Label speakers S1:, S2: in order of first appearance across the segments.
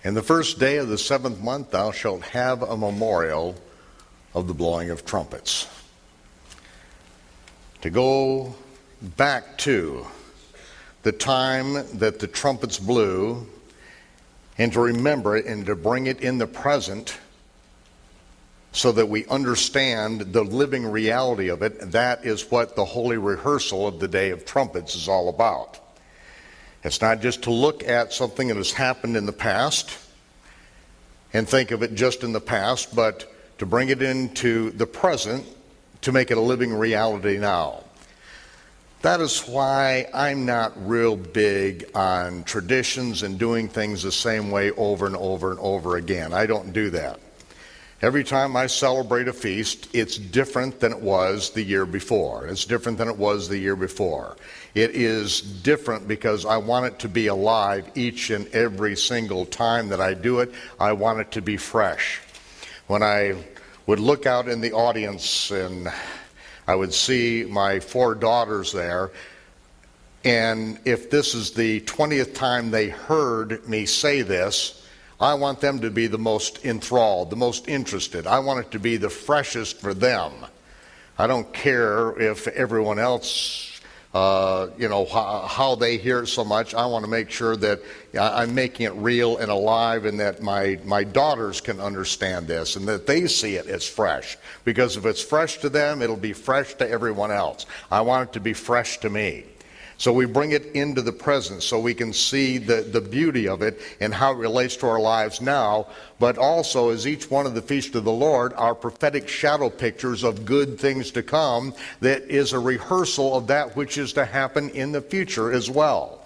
S1: In the first day of the 7th month thou shalt have a memorial of the blowing of trumpets. To go back to the time that the trumpets blew, and to remember it and to bring it in the present so that we understand the living reality of it. That is what the holy rehearsal of the Day of Trumpets is all about. It's not just to look at something that has happened in the past and think of it just in the past, but to bring it into the present to make it a living reality now. That is why I'm not real big on traditions and doing things the same way over and over and over again. I don't do that. Every time I celebrate a feast, it's different than it was the year before. It's different than it was the year before. It is different because I want it to be alive each and every single time that I do it. I want it to be fresh. When I would look out in the audience and I would see my 4 daughters there, and if this is the 20th time they heard me say this, I want them to be the most enthralled, the most interested. I want it to be the freshest for them. I don't care if everyone else, how they hear it so much. I want to make sure that I'm making it real and alive, and that my daughters can understand this and that they see it as fresh. Because if it's fresh to them, it'll be fresh to everyone else. I want it to be fresh to me. So we bring it into the present so we can see the beauty of it and how it relates to our lives now, but also as each one of the feasts of the Lord are prophetic shadow pictures of good things to come that is a rehearsal of that which is to happen in the future as well.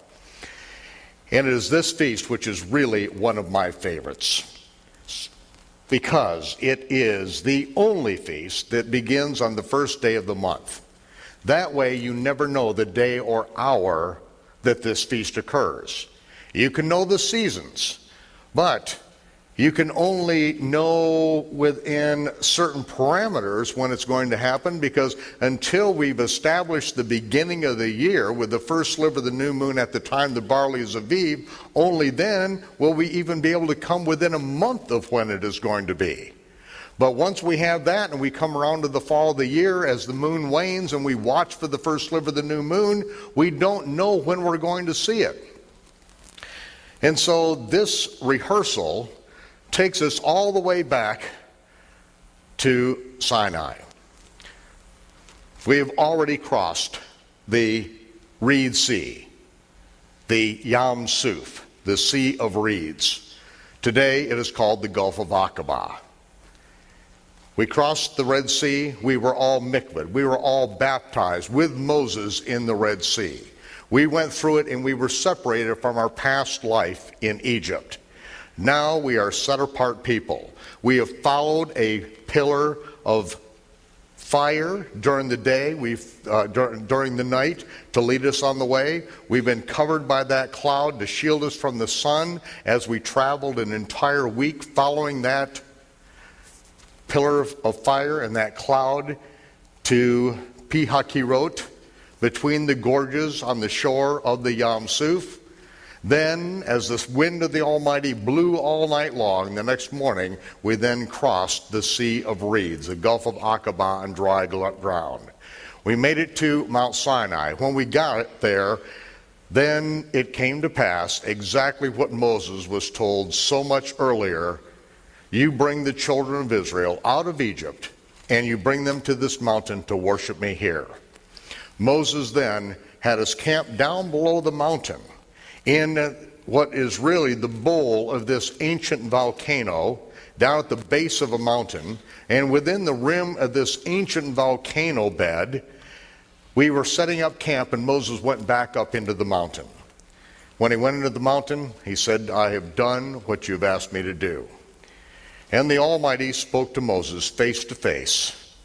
S1: And it is this feast which is really one of my favorites, because it is the only feast that begins on the first day of the month. That way you never know the day or hour that this feast occurs. You can know the seasons, but you can only know within certain parameters when it's going to happen, because until we've established the beginning of the year with the first sliver of the new moon at the time the barley is Aviv, only then will we even be able to come within a month of when it is going to be. But once we have that and we come around to the fall of the year as the moon wanes and we watch for the first sliver of the new moon, we don't know when we're going to see it. And so this rehearsal takes us all the way back to Sinai. We have already crossed the Reed Sea, the Yam Suf, the Sea of Reeds. Today it is called the Gulf of Aqaba. We crossed the Red Sea. We were all mikvahd. We were all baptized with Moses in the Red Sea. We went through it and we were separated from our past life in Egypt. Now we are set apart people. We have followed a pillar of fire during the day, during the night to lead us on the way. We've been covered by that cloud to shield us from the sun as we traveled an entire week following that pillar of fire and that cloud to Pihakirot, between the gorges on the shore of the Yam Suf. Then, as the wind of the Almighty blew all night long, the next morning we then crossed the Sea of Reeds, the Gulf of Aqaba, on dry ground. We made it to Mount Sinai. When we got it there, then it came to pass exactly what Moses was told so much earlier. You bring the children of Israel out of Egypt, and you bring them to this mountain to worship me here. Moses then had us camp down below the mountain in what is really the bowl of this ancient volcano down at the base of a mountain. And within the rim of this ancient volcano bed, we were setting up camp, and Moses went back up into the mountain. When he went into the mountain, he said, I have done what you've asked me to do. And the Almighty spoke to Moses face to face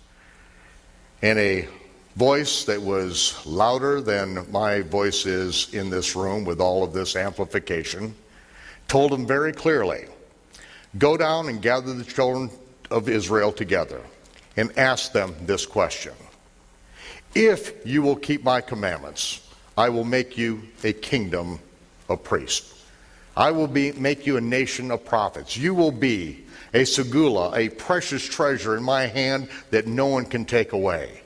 S1: in a voice that was louder than my voice is in this room with all of this amplification, told him very clearly, go down and gather the children of Israel together and ask them this question. If you will keep my commandments, I will make you a kingdom of priests. I will make you a nation of prophets. You will be a segula, a precious treasure in my hand that no one can take away.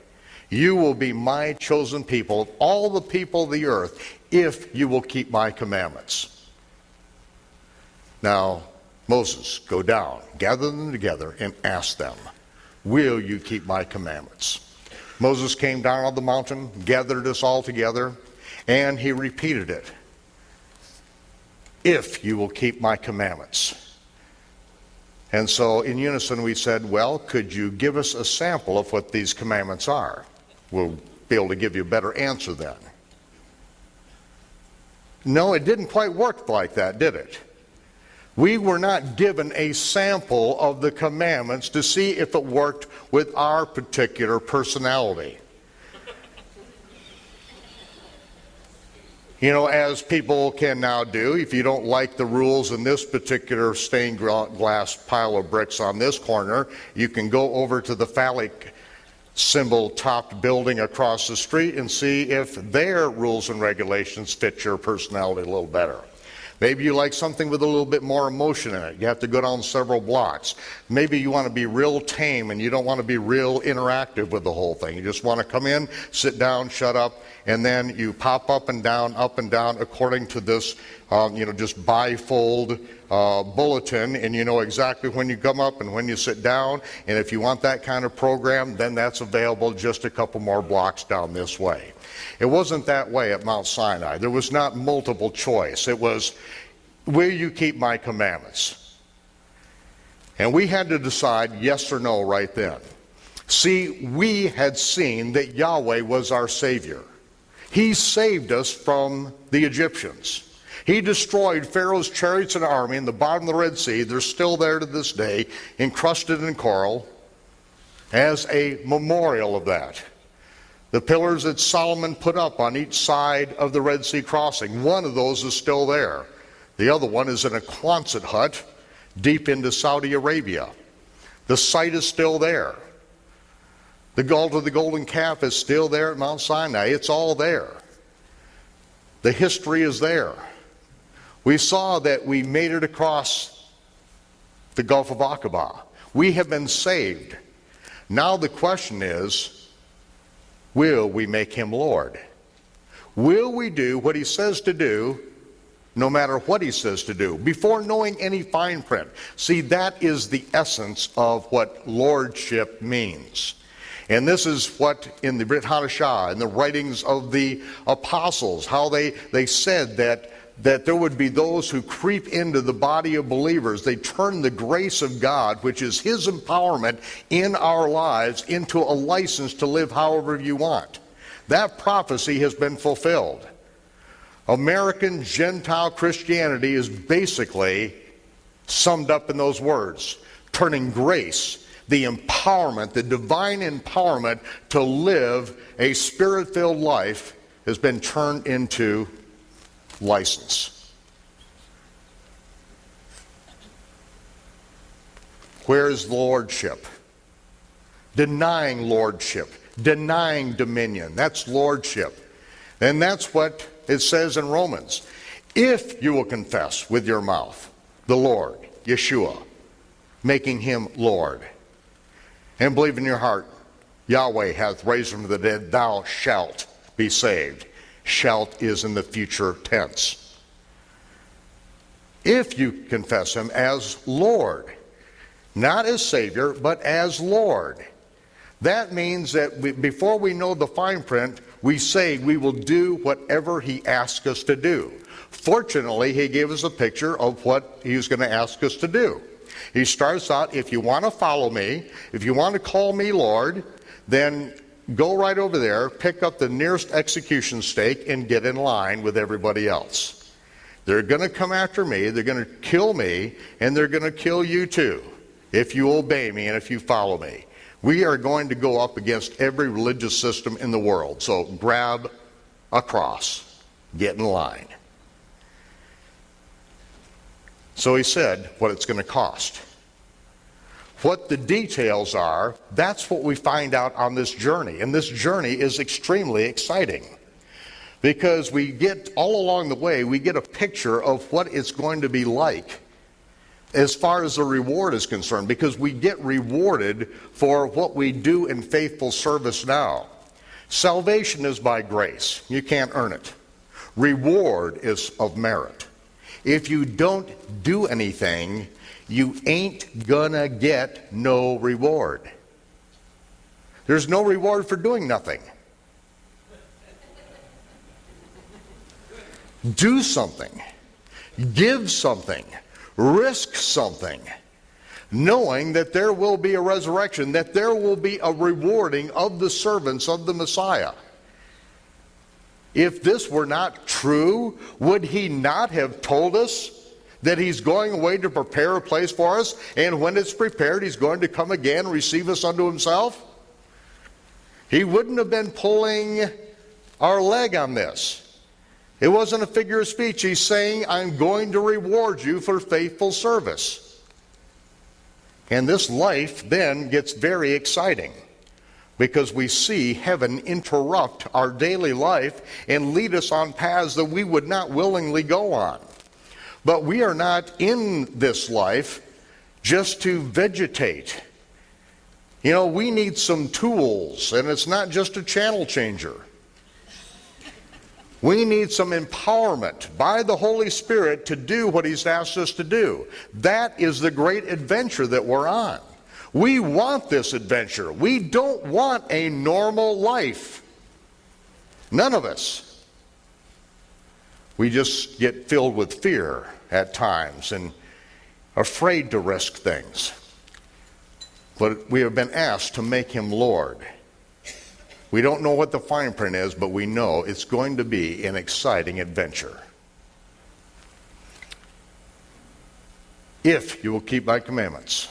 S1: You will be my chosen people of all the people of the earth if you will keep my commandments. Now, Moses, go down, gather them together, and ask them, will you keep my commandments? Moses came down on the mountain, gathered us all together, and he repeated it. If you will keep my commandments. And so in unison we said, well, could you give us a sample of what these commandments are? We'll be able to give you a better answer then. No, it didn't quite work like that, did it? We were not given a sample of the commandments to see if it worked with our particular personality. You know, as people can now do, if you don't like the rules in this particular stained glass pile of bricks on this corner, you can go over to the phallic symbol-topped building across the street and see if their rules and regulations fit your personality a little better. Maybe you like something with a little bit more emotion in it. You have to go down several blocks. Maybe you want to be real tame and you don't want to be real interactive with the whole thing. You just want to come in, sit down, shut up, and then you pop up and down according to this, just bifold bulletin, and you know exactly when you come up and when you sit down. And if you want that kind of program, then that's available just a couple more blocks down this way. It wasn't that way at Mount Sinai. There was not multiple choice. It was, will you keep my commandments? And we had to decide yes or no right then. See, we had seen that Yahweh was our Savior. He saved us from the Egyptians. He destroyed Pharaoh's chariots and army in the bottom of the Red Sea. They're still there to this day, encrusted in coral, as a memorial of that. The pillars that Solomon put up on each side of the Red Sea crossing, one of those is still there. The other one is in a Quonset hut deep into Saudi Arabia. The site is still there. The altar of the golden calf is still there at Mount Sinai. It's all there. The history is there. We saw that we made it across the Gulf of Aqaba. We have been saved. Now the question is, will we make him Lord? Will we do what he says to do, no matter what he says to do, before knowing any fine print? See, that is the essence of what lordship means. And this is what in the Brit Hadashah, in the writings of the apostles, how they said that there would be those who creep into the body of believers. They turn the grace of God, which is his empowerment in our lives, into a license to live however you want. That prophecy has been fulfilled. American Gentile Christianity is basically summed up in those words, turning grace, the empowerment, the divine empowerment to live a spirit-filled life, has been turned into license. Where is lordship? Denying lordship, denying dominion. That's lordship. And that's what it says in Romans. If you will confess with your mouth the Lord, Yeshua, making him Lord, and believe in your heart, Yahweh hath raised him from the dead, thou shalt be saved. Shalt is in the future tense. If you confess him as Lord, not as Savior, but as Lord, that means that before we know the fine print, we say we will do whatever he asks us to do. Fortunately, he gave us a picture of what he was going to ask us to do. He starts out, if you want to follow me, if you want to call me Lord, then go right over there, pick up the nearest execution stake, and get in line with everybody else. They're going to come after me, they're going to kill me, and they're going to kill you too, if you obey me and if you follow me. We are going to go up against every religious system in the world. So grab a cross, get in line. So he said what it's going to cost. What the details are, that's what we find out on this journey. And this journey is extremely exciting. Because we get, all along the way, we get a picture of what it's going to be like as far as the reward is concerned, because we get rewarded for what we do in faithful service now. Salvation is by grace. You can't earn it. Reward is of merit. If you don't do anything, you ain't gonna get no reward. There's no reward for doing nothing. Do something. Give something. Risk something. Knowing that there will be a resurrection, that there will be a rewarding of the servants of the Messiah. If this were not true, would he not have told us that he's going away to prepare a place for us, and when it's prepared, he's going to come again and receive us unto himself? He wouldn't have been pulling our leg on this. It wasn't a figure of speech. He's saying, I'm going to reward you for faithful service. And this life then gets very exciting, because we see heaven interrupt our daily life and lead us on paths that we would not willingly go on. But we are not in this life just to vegetate. You know, we need some tools, and it's not just a channel changer. We need some empowerment by the Holy Spirit to do what he's asked us to do. That is the great adventure that we're on. We want this adventure. We don't want a normal life. None of us. We just get filled with fear at times and afraid to risk things. But we have been asked to make him Lord. We don't know what the fine print is, but we know it's going to be an exciting adventure. If you will keep my commandments.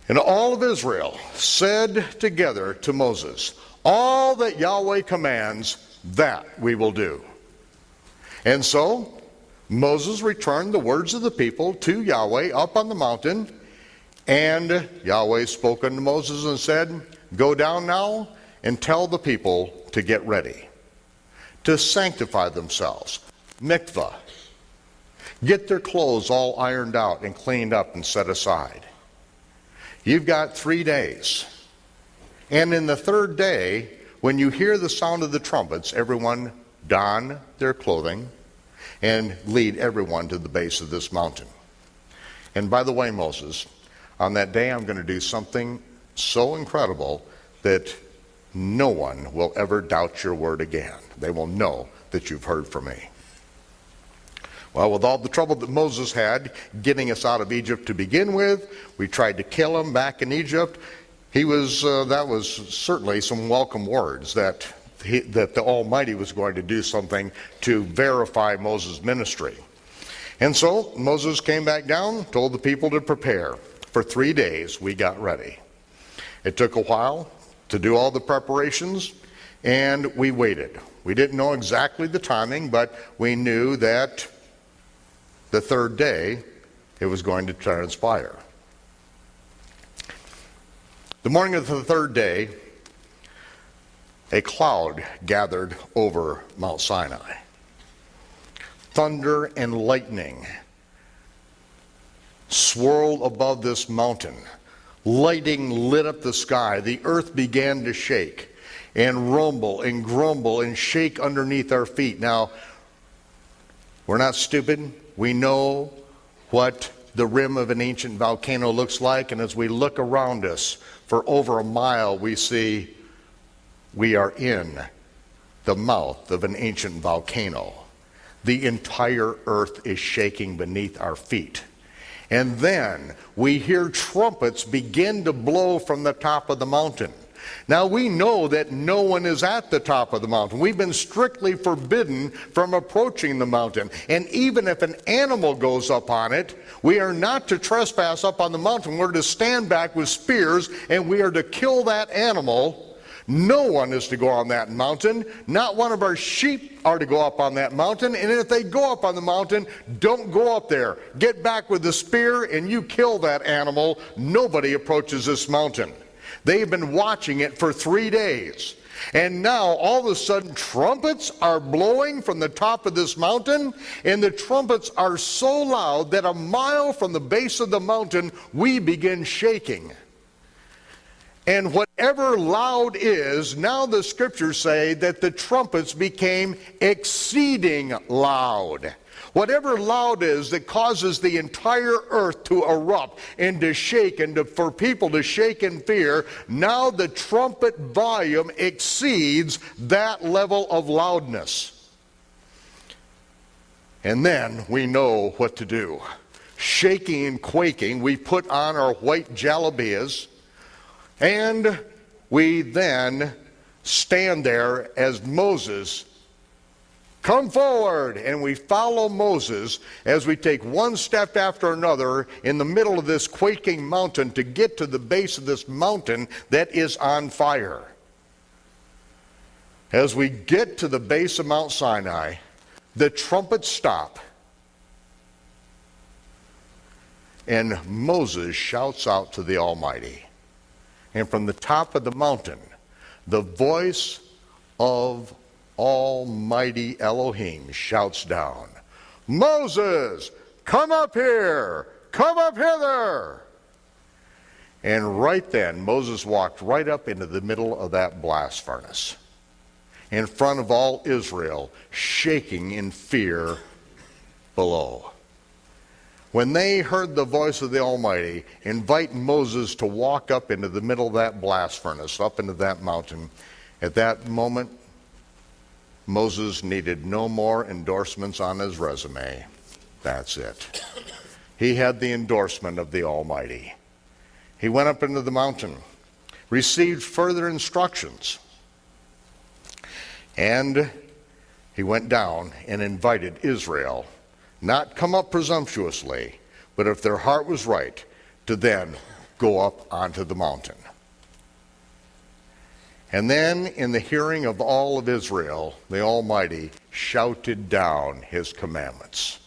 S1: And all of Israel said together to Moses, all that Yahweh commands, that we will do. And so Moses returned the words of the people to Yahweh up on the mountain, and Yahweh spoke unto Moses and said, go down now and tell the people to get ready, to sanctify themselves, mikvah, get their clothes all ironed out and cleaned up and set aside. You've got 3 days. And in the third day, when you hear the sound of the trumpets, everyone don their clothing and lead everyone to the base of this mountain. And by the way, Moses, on that day I'm going to do something so incredible that no one will ever doubt your word again. They will know that you've heard from me. Well, with all the trouble that Moses had getting us out of Egypt to begin with, we tried to kill him back in Egypt. That was certainly some welcome words that the Almighty was going to do something to verify Moses' ministry. And so Moses came back down, told the people to prepare. For 3 days we got ready. It took a while to do all the preparations, and we waited. We didn't know exactly the timing, but we knew that the third day it was going to transpire. The morning of the third day, a cloud gathered over Mount Sinai. Thunder and lightning swirled above this mountain. Lightning lit up the sky. The earth began to shake and rumble and grumble and shake underneath our feet. Now, we're not stupid. We know what the rim of an ancient volcano looks like, and as we look around us for over a mile, we see we are in the mouth of an ancient volcano. The entire earth is shaking beneath our feet. And then we hear trumpets begin to blow from the top of the mountain. Now we know that no one is at the top of the mountain. We've been strictly forbidden from approaching the mountain. And even if an animal goes up on it, we are not to trespass up on the mountain. We're to stand back with spears and we are to kill that animal. No one is to go on that mountain. Not one of our sheep are to go up on that mountain. And if they go up on the mountain, don't go up there. Get back with the spear and you kill that animal. Nobody approaches this mountain. They've been watching it for 3 days. And now, all of a sudden, trumpets are blowing from the top of this mountain, and the trumpets are so loud that a mile from the base of the mountain, we begin shaking. And whatever loud is, now the scriptures say that the trumpets became exceeding loud. Whatever loud is that causes the entire earth to erupt and to shake and for people to shake in fear, now the trumpet volume exceeds that level of loudness. And then we know what to do. Shaking and quaking, we put on our white jalabias, and we then stand there as Moses, come forward, and we follow Moses as we take one step after another in the middle of this quaking mountain to get to the base of this mountain that is on fire. As we get to the base of Mount Sinai, the trumpets stop, and Moses shouts out to the Almighty. And from the top of the mountain, the voice of Almighty Elohim shouts down, Moses, come up here, come up hither. And right then, Moses walked right up into the middle of that blast furnace, in front of all Israel, shaking in fear below. When they heard the voice of the Almighty invite Moses to walk up into the middle of that blast furnace, up into that mountain, at that moment, Moses needed no more endorsements on his resume. That's it. He had the endorsement of the Almighty. He went up into the mountain, received further instructions, and he went down and invited Israel, not come up presumptuously, but if their heart was right, to then go up onto the mountain. And then, in the hearing of all of Israel, the Almighty shouted down his commandments,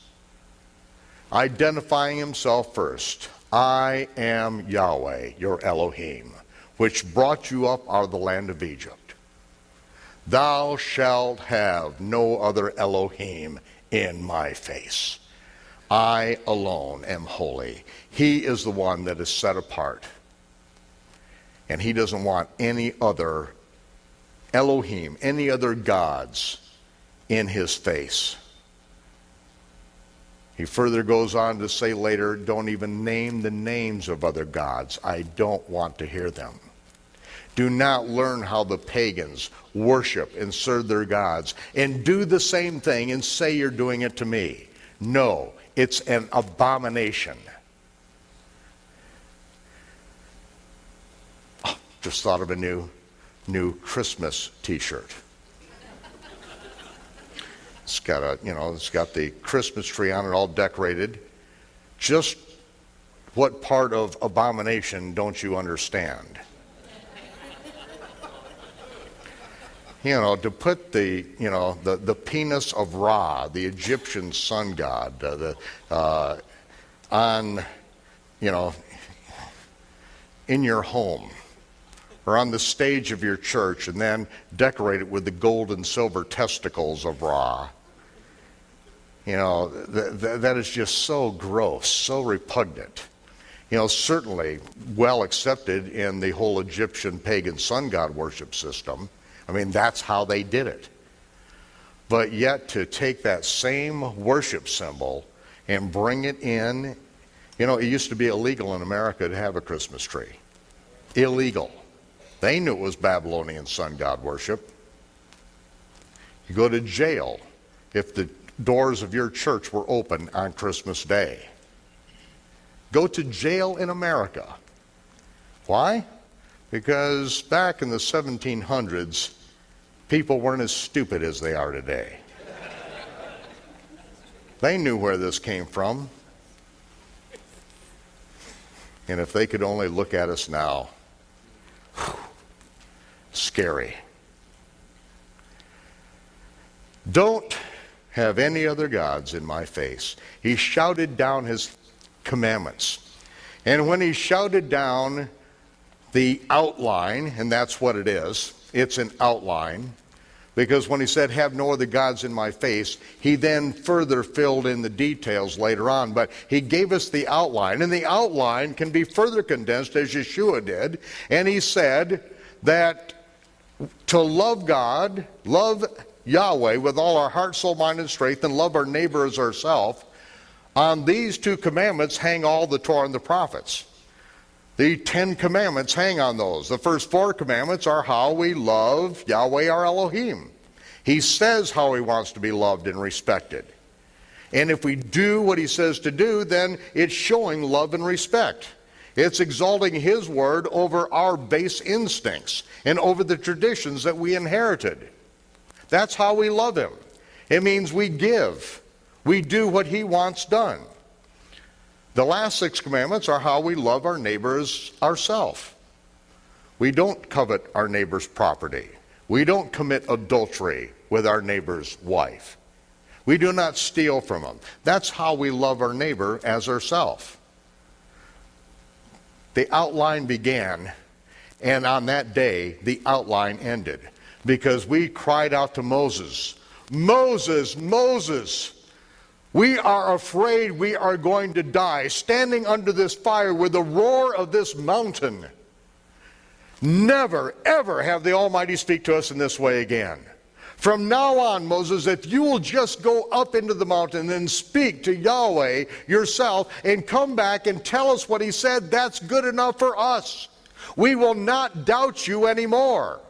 S1: identifying himself first. I am Yahweh, your Elohim, which brought you up out of the land of Egypt. Thou shalt have no other Elohim in my face. I alone am holy. He is the one that is set apart. And he doesn't want any other Elohim, any other gods in his face. He further goes on to say later, don't even name the names of other gods. I don't want to hear them. Do not learn how the pagans worship and serve their gods and do the same thing and say you're doing it to me. No, it's an abomination. Oh, just thought of a new Christmas t-shirt. It's got it's got the Christmas tree on it all decorated. Just what part of abomination don't you understand? To put the penis of Ra, the Egyptian sun god, on, in your home or on the stage of your church, and then decorate it with the gold and silver testicles of Ra. That is just so gross, so repugnant. Certainly well accepted in the whole Egyptian pagan sun god worship system. I mean, that's how they did it. But yet to take that same worship symbol and bring it in, it used to be illegal in America to have a Christmas tree. Illegal. They knew it was Babylonian sun god worship. You go to jail if the doors of your church were open on Christmas Day. Go to jail in America. Why? Because back in the 1700s, people weren't as stupid as they are today. They knew where this came from. And if they could only look at us now, scary. Don't have any other gods in my face. He shouted down his commandments. And when he shouted down the outline, and that's what it is, it's an outline, because when he said, have no other gods in my face, he then further filled in the details later on. But he gave us the outline, and the outline can be further condensed as Yeshua did. And he said that to love God, love Yahweh with all our heart, soul, mind, and strength, and love our neighbor as ourselves, on these two commandments hang all the Torah and the prophets. The 10 commandments hang on those. The first 4 commandments are how we love Yahweh our Elohim. He says how he wants to be loved and respected. And if we do what he says to do, then it's showing love and respect. It's exalting his word over our base instincts and over the traditions that we inherited. That's how we love him. It means we give. We do what he wants done. The last 6 commandments are how we love our neighbors ourselves. We don't covet our neighbor's property. We don't commit adultery with our neighbor's wife. We do not steal from them. That's how we love our neighbor as ourselves. The outline began, and on that day, the outline ended, because we cried out to Moses, Moses, Moses, we are afraid we are going to die, standing under this fire with the roar of this mountain. Never, ever have the Almighty speak to us in this way again. From now on, Moses, if you will just go up into the mountain and speak to Yahweh yourself and come back and tell us what he said, that's good enough for us. We will not doubt you anymore.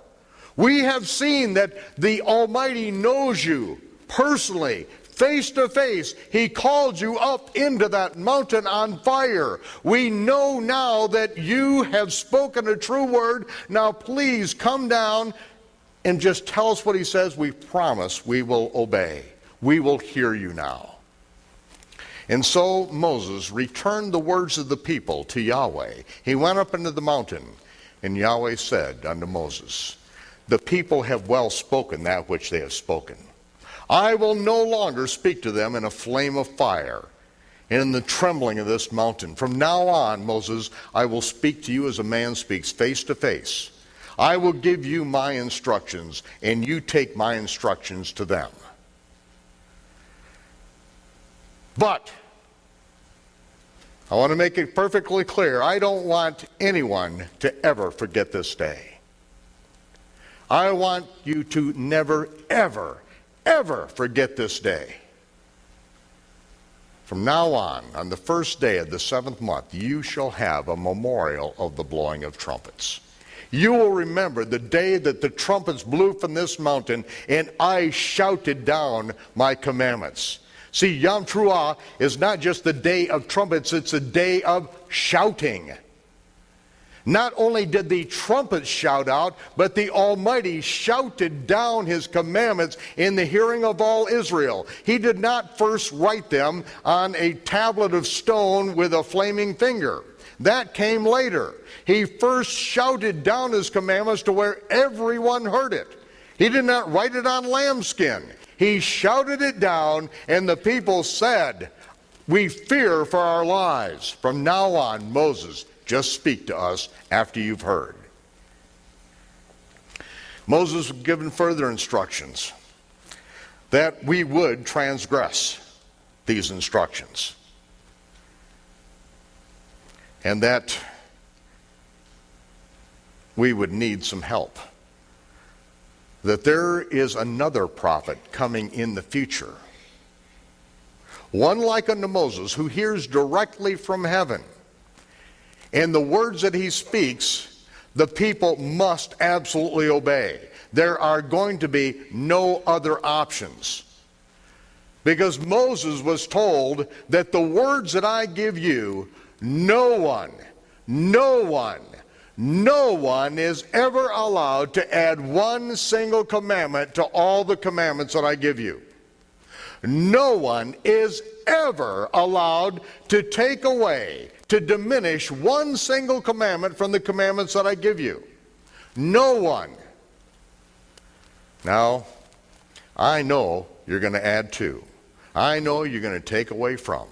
S1: We have seen that the Almighty knows you personally, face to face. He called you up into that mountain on fire. We know now that you have spoken a true word. Now please come down and just tell us what he says. We promise we will obey. We will hear you now. And so Moses returned the words of the people to Yahweh. He went up into the mountain, and Yahweh said unto Moses, the people have well spoken that which they have spoken. I will no longer speak to them in a flame of fire and in the trembling of this mountain. From now on, Moses, I will speak to you as a man speaks, face to face. I will give you my instructions, and you take my instructions to them. But I want to make it perfectly clear, I don't want anyone to ever forget this day. I want you to never, ever forget this day. From now on the first day of the 7th month, you shall have a memorial of the blowing of trumpets. You will remember the day that the trumpets blew from this mountain and I shouted down my commandments. See, Yom Teruah is not just the day of trumpets, it's a day of shouting. Not only did the trumpets shout out, but the Almighty shouted down his commandments in the hearing of all Israel. He did not first write them on a tablet of stone with a flaming finger. That came later. He first shouted down his commandments to where everyone heard it. He did not write it on lambskin. He shouted it down, and the people said, we fear for our lives. From now on, Moses, just speak to us after you've heard. Moses was given further instructions that we would transgress these instructions, and that we would need some help. That there is another prophet coming in the future, one like unto Moses, who hears directly from heaven. And the words that he speaks, the people must absolutely obey. There are going to be no other options. Because Moses was told that the words that I give you, no one is ever allowed to add one single commandment to all the commandments that I give you. No one is ever allowed to take away, to diminish one single commandment from the commandments that I give you. No one. Now, I know you're going to add to. I know you're going to take away from.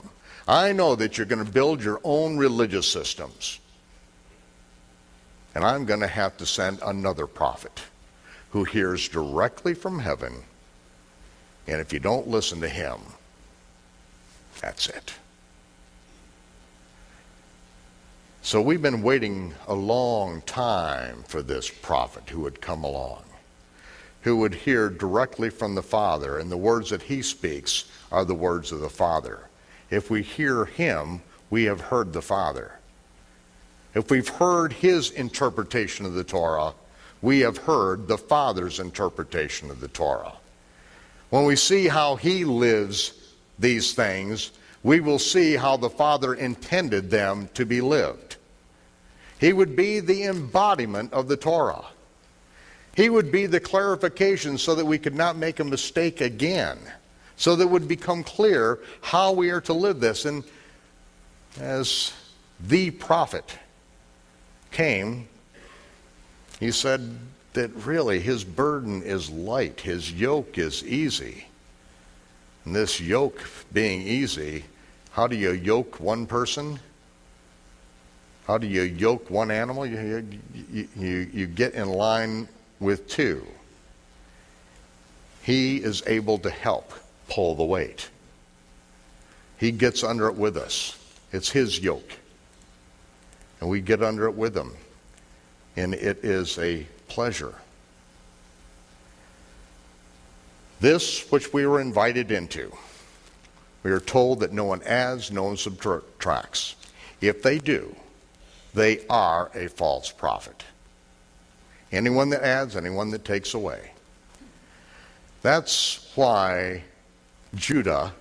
S1: I know that you're going to build your own religious systems. And I'm going to have to send another prophet. who hears directly from heaven, and if you don't listen to him, that's it. So we've been waiting a long time for this prophet who would come along, who would hear directly from the Father, and the words that he speaks are the words of the Father. If we hear him, we have heard the Father. If we've heard his interpretation of the Torah, we have heard the Father's interpretation of the Torah. When we see how he lives these things, we will see how the Father intended them to be lived. He would be the embodiment of the Torah. He would be the clarification so that we could not make a mistake again, so that it would become clear how we are to live this. And as the prophet came, he said that really his burden is light, his yoke is easy. And this yoke being easy, how do you yoke one person? How do you yoke one animal? You get in line with two. He is able to help pull the weight. He gets under it with us. It's his yoke. And we get under it with him. And it is a pleasure. This which we were invited into, we are told that no one adds, no one subtracts. If they do, they are a false prophet. Anyone that adds, anyone that takes away. That's why Judah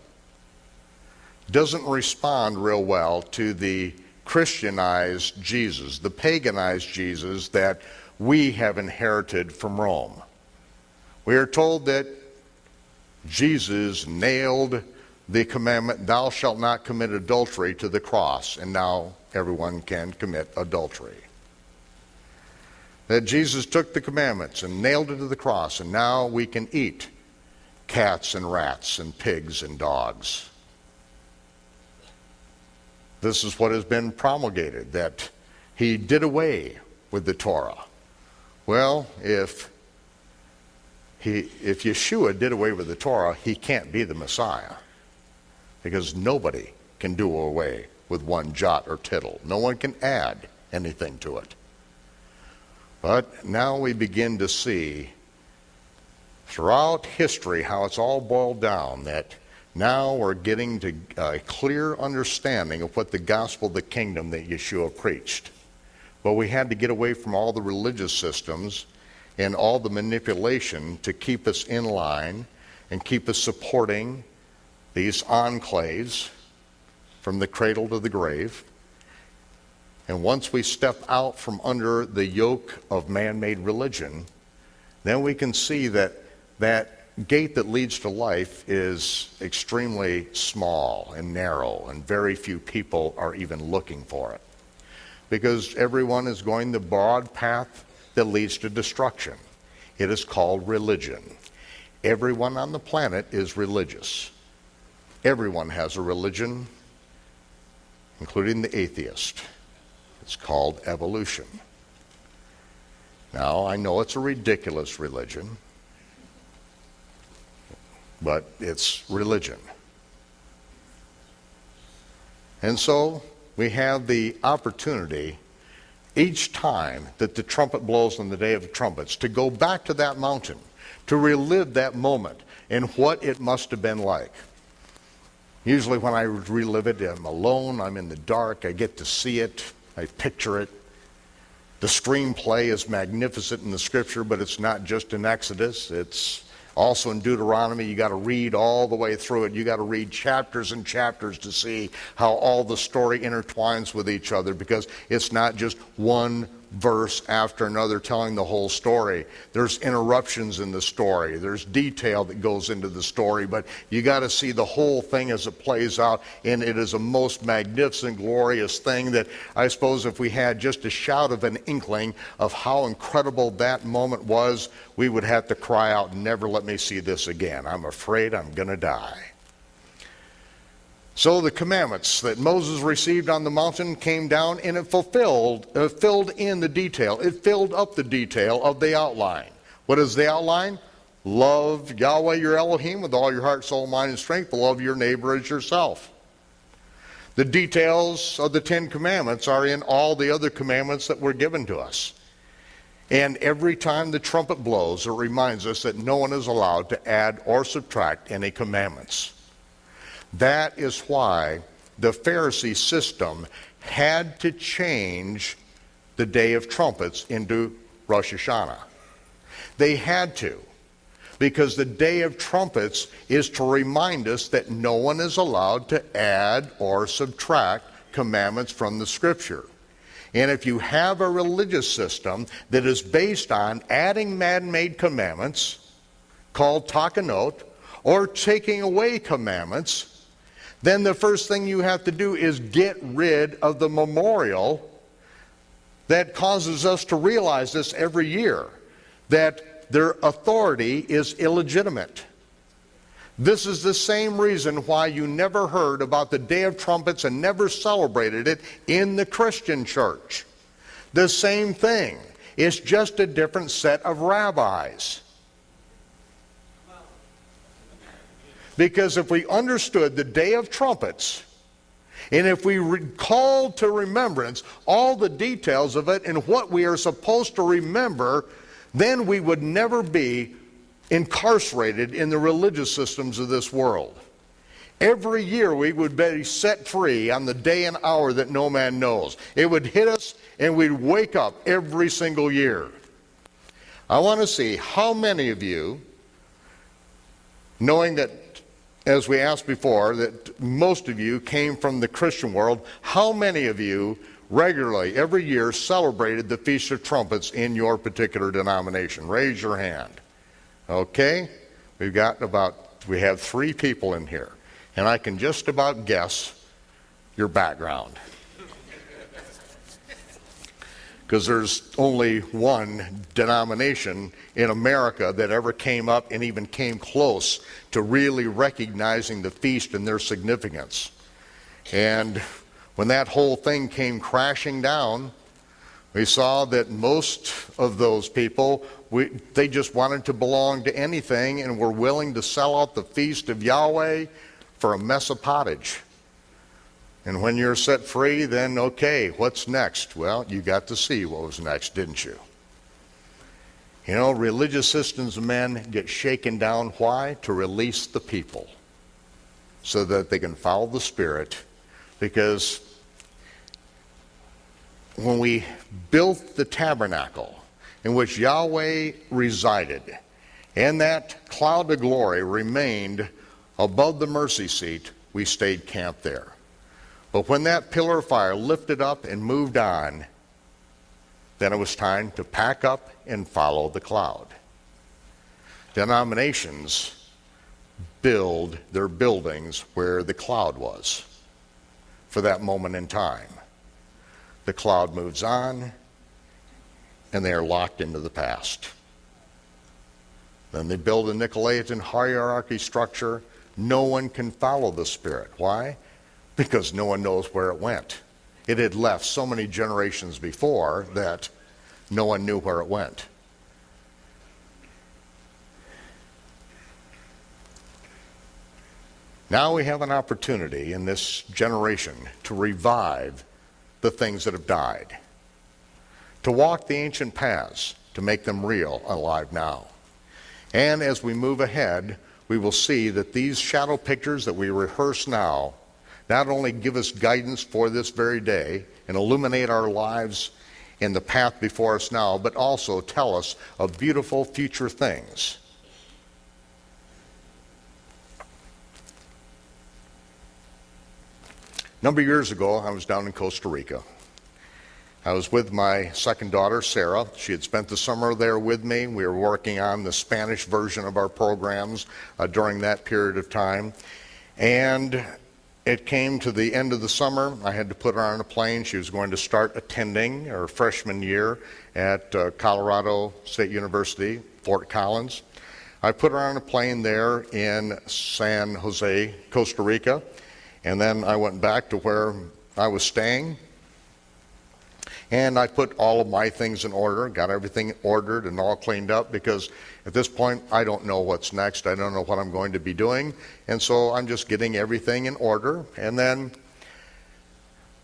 S1: doesn't respond real well to the Christianized Jesus, the paganized Jesus that we have inherited from Rome. We are told that Jesus nailed the commandment, thou shalt not commit adultery, to the cross, and now everyone can commit adultery. That Jesus took the commandments and nailed it to the cross, and now we can eat cats and rats and pigs and dogs. This is what has been promulgated, that he did away with the Torah. Well, if Yeshua did away with the Torah, he can't be the Messiah, because nobody can do away with one jot or tittle. No one can add anything to it. But now we begin to see throughout history how it's all boiled down, that now we're getting to a clear understanding of what the gospel of the kingdom that Yeshua preached. But we had to get away from all the religious systems and all the manipulation to keep us in line and keep us supporting these enclaves from the cradle to the grave. And once we step out from under the yoke of man-made religion, then we can see that that gate that leads to life is extremely small and narrow, and very few people are even looking for it, because everyone is going the broad path that leads to destruction. It is called religion. Everyone on the planet is religious. Everyone has a religion, including the atheist. It's called evolution. Now, I know it's a ridiculous religion, but it's religion. And so we have the opportunity each time that the trumpet blows on the day of the trumpets to go back to that mountain, to relive that moment and what it must have been like. Usually when I relive it, I'm alone, I'm in the dark, I get to see it, I picture it. The screenplay is magnificent in the scripture, but it's not just in Exodus, it's also in Deuteronomy. You got to read all the way through it. You got to read chapters and chapters to see how all the story intertwines with each other, because it's not just one verse after another telling the whole story. There's interruptions in the story. There's detail that goes into the story, but you got to see the whole thing as it plays out, and it is a most magnificent, glorious thing that I suppose if we had just a shout of an inkling of how incredible that moment was, we would have to cry out, never let me see this again. I'm afraid I'm going to die. So the commandments that Moses received on the mountain came down, and it filled in the detail. It filled up the detail of the outline. What is the outline? Love Yahweh your Elohim with all your heart, soul, mind, and strength. Love your neighbor as yourself. The details of the 10 commandments are in all the other commandments that were given to us. And every time the trumpet blows, it reminds us that no one is allowed to add or subtract any commandments. That is why the Pharisee system had to change the Day of Trumpets into Rosh Hashanah. They had to, because the Day of Trumpets is to remind us that no one is allowed to add or subtract commandments from the Scripture. And if you have a religious system that is based on adding man-made commandments, called takanot, or taking away commandments, then the first thing you have to do is get rid of the memorial that causes us to realize this every year, that their authority is illegitimate. This is the same reason why you never heard about the Day of Trumpets and never celebrated it in the Christian church. The same thing. It's just a different set of rabbis. Because if we understood the Day of Trumpets, and if we recalled to remembrance all the details of it and what we are supposed to remember, then we would never be incarcerated in the religious systems of this world. Every year we would be set free on the day and hour that no man knows. It would hit us and we'd wake up every single year. I want to see how many of you, knowing that, as we asked before, that most of you came from the Christian world, how many of you regularly, every year, celebrated the Feast of Trumpets in your particular denomination? Raise your hand. Okay, we have 3 people in here, and I can just about guess your background. Because there's only one denomination in America that ever came up and even came close to really recognizing the feast and their significance. And when that whole thing came crashing down, we saw that most of those people, they just wanted to belong to anything and were willing to sell out the feast of Yahweh for a mess of pottage. And when you're set free, then okay, what's next? Well, you got to see what was next, didn't you? You know, religious systems of men get shaken down. Why? To release the people so that they can follow the Spirit. Because when we built the tabernacle in which Yahweh resided, and that cloud of glory remained above the mercy seat, we stayed camped there. But when that pillar of fire lifted up and moved on, then it was time to pack up and follow the cloud. Denominations build their buildings where the cloud was for that moment in time. The cloud moves on, and they are locked into the past. Then they build a Nicolaitan hierarchy structure. No one can follow the Spirit. Why? Because no one knows where it went. It had left so many generations before that no one knew where it went. Now we have an opportunity in this generation to revive the things that have died, to walk the ancient paths, to make them real, alive now. And as we move ahead, we will see that these shadow pictures that we rehearse now not only give us guidance for this very day and illuminate our lives in the path before us now, but also tell us of beautiful future things. A number of years ago, I was down in Costa Rica. I was with my second daughter, Sarah. She had spent the summer there with me. We were working on the Spanish version of our programs during that period of time. And it came to the end of the summer. I had to put her on a plane. She was going to start attending her freshman year at Colorado State University, Fort Collins. I put her on a plane there in San Jose, Costa Rica. And then I went back to where I was staying. And I put all of my things in order, got everything ordered and all cleaned up, because at this point I don't know what's next. I don't know what I'm going to be doing. And so I'm just getting everything in order. And then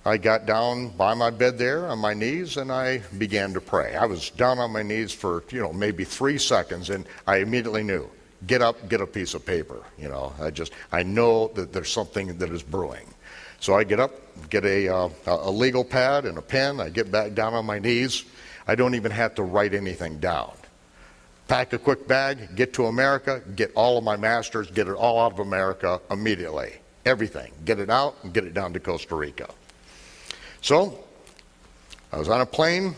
S1: I got down by my bed there on my knees and I began to pray. I was down on my knees for, maybe 3 seconds, and I immediately knew, get up, get a piece of paper. I know that there's something that is brewing. So I get up, get a legal pad and a pen. I get back down on my knees. I don't even have to write anything down. Pack a quick bag, get to America, get all of my masters, get it all out of America immediately. Everything. Get it out and get it down to Costa Rica. So I was on a plane.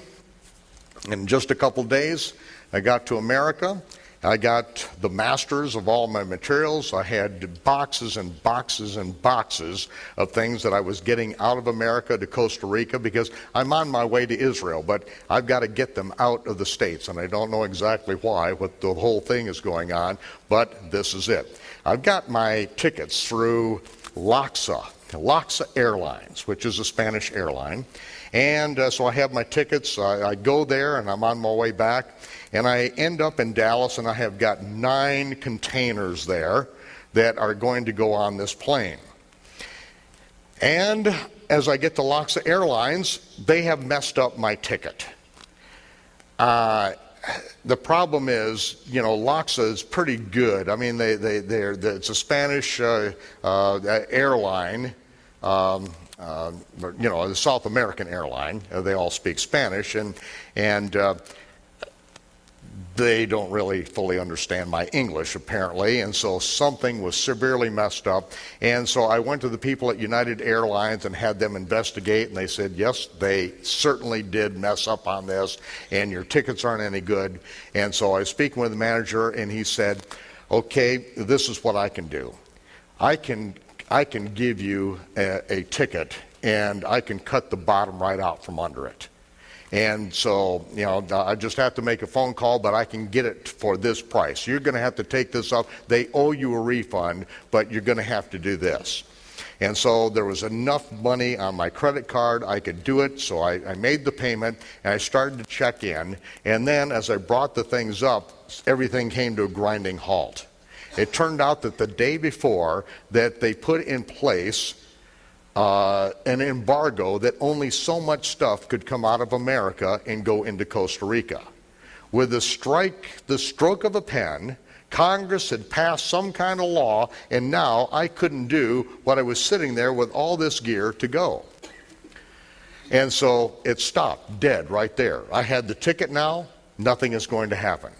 S1: In just a couple days, I got to America. I got the masters of all my materials. I had boxes and boxes and boxes of things that I was getting out of America to Costa Rica, because I'm on my way to Israel, but I've got to get them out of the States, and I don't know exactly why, what the whole thing is going on, but this is it. I've got my tickets through LAXA Airlines, which is a Spanish airline, and so I have my tickets. I go there, and I'm on my way back. And I end up in Dallas, and I have got 9 containers there that are going to go on this plane. And as I get to LAXA Airlines, they have messed up my ticket. The problem is, LAXA is pretty good. I mean, it's a Spanish airline, the South American airline. They all speak Spanish, and they don't really fully understand my English, apparently, and so something was severely messed up. And so I went to the people at United Airlines and had them investigate, and they said, yes, they certainly did mess up on this, and your tickets aren't any good. And so I was speaking with the manager, and he said, okay, this is what I can do. I can give you a ticket, and I can cut the bottom right out from under it. And so, I just have to make a phone call, but I can get it for this price. You're going to have to take this up. They owe you a refund, but you're going to have to do this. And so there was enough money on my credit card, I could do it. So I made the payment, and I started to check in. And then as I brought the things up, everything came to a grinding halt. It turned out that the day before that they put in place an embargo that only so much stuff could come out of America and go into Costa Rica. With the stroke of a pen, Congress had passed some kind of law, and now I couldn't do what I was sitting there with all this gear to go. And so it stopped dead right there. I had the ticket now, nothing is going to happen.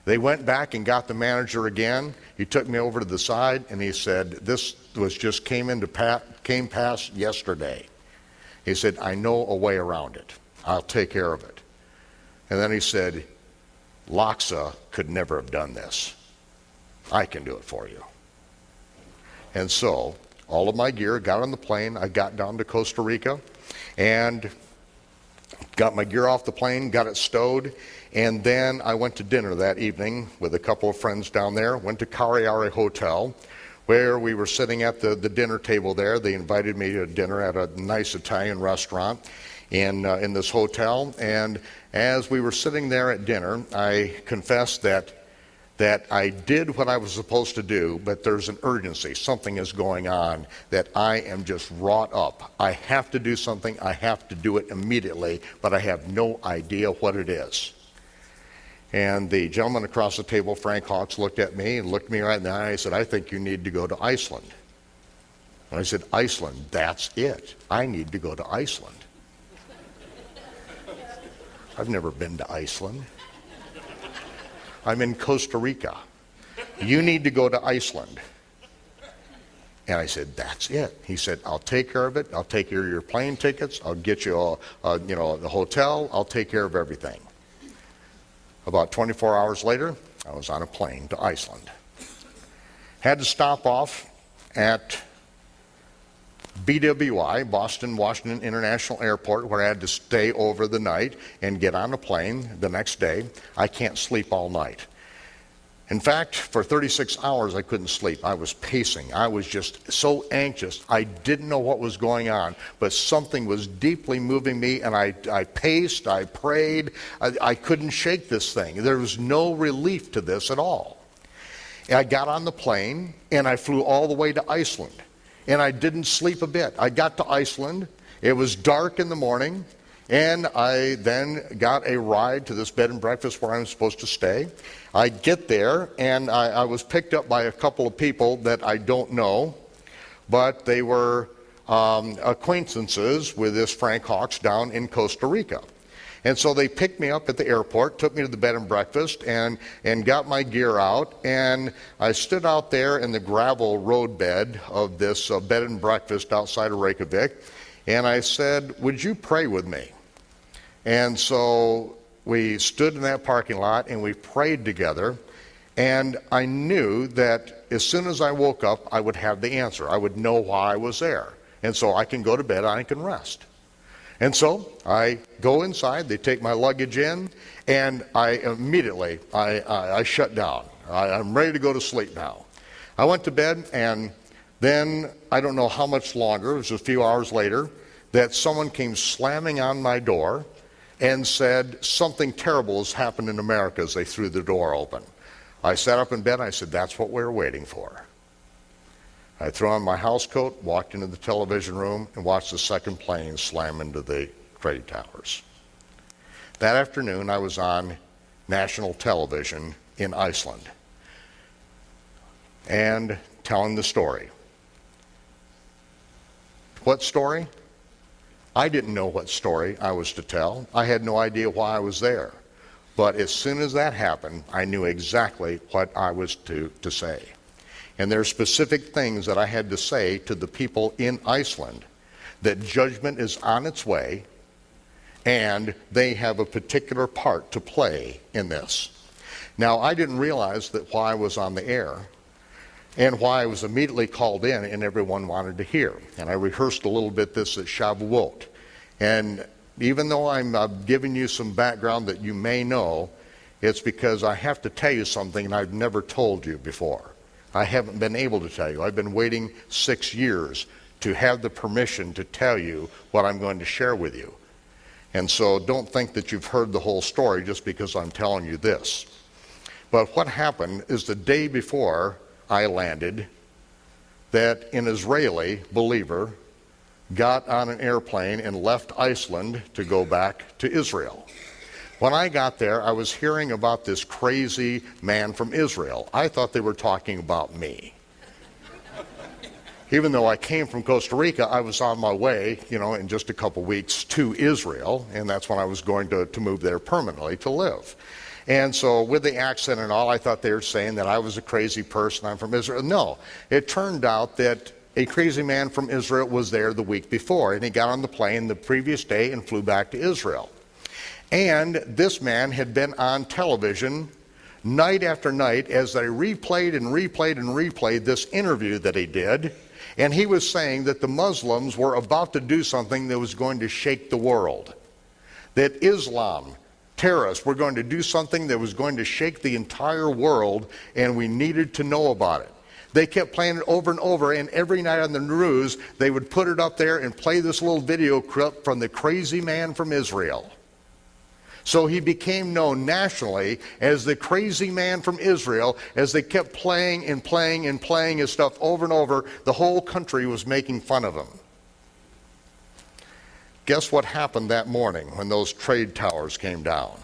S1: They went back and got the manager again. He took me over to the side and he said, this was just came past yesterday. He said, I know a way around it. I'll take care of it. And then he said, LAXA could never have done this. I can do it for you. And so all of my gear got on the plane. I got down to Costa Rica and got my gear off the plane, got it stowed. And then I went to dinner that evening with a couple of friends down there, went to Cariare Hotel, where we were sitting at the dinner table there. They invited me to dinner at a nice Italian restaurant in this hotel. And as we were sitting there at dinner, I confessed that I did what I was supposed to do, but there's an urgency. Something is going on that I am just wrought up. I have to do something. I have to do it immediately, but I have no idea what it is. And the gentleman across the table, Frank Hawks, looked at me and looked me right in the eye and said, I think you need to go to Iceland. And I said, Iceland, that's it. I need to go to Iceland. I've never been to Iceland. I'm in Costa Rica. You need to go to Iceland. And I said, that's it. He said, I'll take care of it. I'll take care of your plane tickets. I'll get you the hotel. I'll take care of everything. About 24 hours later, I was on a plane to Iceland. Had to stop off at BWI, Boston Washington International Airport, where I had to stay over the night and get on a plane the next day. I can't sleep all night. In fact, for 36 hours, I couldn't sleep. I was pacing. I was just so anxious. I didn't know what was going on, but something was deeply moving me, and I paced, I prayed. I couldn't shake this thing. There was no relief to this at all. And I got on the plane, and I flew all the way to Iceland, and I didn't sleep a bit. I got to Iceland. It was dark in the morning, and I then got a ride to this bed and breakfast where I'm supposed to stay. I get there, and I was picked up by a couple of people that I don't know, but they were acquaintances with this Frank Hawks down in Costa Rica. And so they picked me up at the airport, took me to the bed and breakfast, and got my gear out, and I stood out there in the gravel roadbed of this bed and breakfast outside of Reykjavik, and I said, "Would you pray with me?" And so we stood in that parking lot and we prayed together, and I knew that as soon as I woke up, I would have the answer. I would know why I was there. And so I can go to bed and I can rest. And so I go inside, they take my luggage in, and I immediately shut down. I'm ready to go to sleep now. I went to bed, and then I don't know how much longer, it was a few hours later, that someone came slamming on my door and said, "Something terrible has happened in America," as they threw the door open. I sat up in bed and I said, "That's what we're waiting for." I threw on my house coat, walked into the television room, and watched the second plane slam into the trade towers. That afternoon, I was on national television in Iceland and telling the story. What story? I didn't know what story I was to tell. I had no idea why I was there. But as soon as that happened, I knew exactly what I was to say. And there are specific things that I had to say to the people in Iceland, that judgment is on its way, and they have a particular part to play in this. Now, I didn't realize that why I was on the air and why I was immediately called in and everyone wanted to hear. And I rehearsed a little bit this at Shavuot. And even though I'm giving you some background that you may know, it's because I have to tell you something I've never told you before. I haven't been able to tell you. I've been waiting 6 years to have the permission to tell you what I'm going to share with you. And so don't think that you've heard the whole story just because I'm telling you this. But what happened is the day before I landed, that an Israeli believer got on an airplane and left Iceland to go back to Israel. When I got there, I was hearing about this crazy man from Israel. I thought they were talking about me. Even though I came from Costa Rica, I was on my way, in just a couple weeks to Israel, and that's when I was going to move there permanently to live. And so with the accent and all, I thought they were saying that I was a crazy person, I'm from Israel. No, it turned out that a crazy man from Israel was there the week before, and he got on the plane the previous day and flew back to Israel. And this man had been on television night after night as they replayed and replayed and replayed this interview that he did, and he was saying that the Muslims were about to do something that was going to shake the world. That Islam, terrorists, were going to do something that was going to shake the entire world, and we needed to know about it. They kept playing it over and over, and every night on the news, they would put it up there and play this little video clip from the crazy man from Israel. So he became known nationally as the crazy man from Israel. As they kept playing and playing and playing his stuff over and over, the whole country was making fun of him. Guess what happened that morning when those trade towers came down?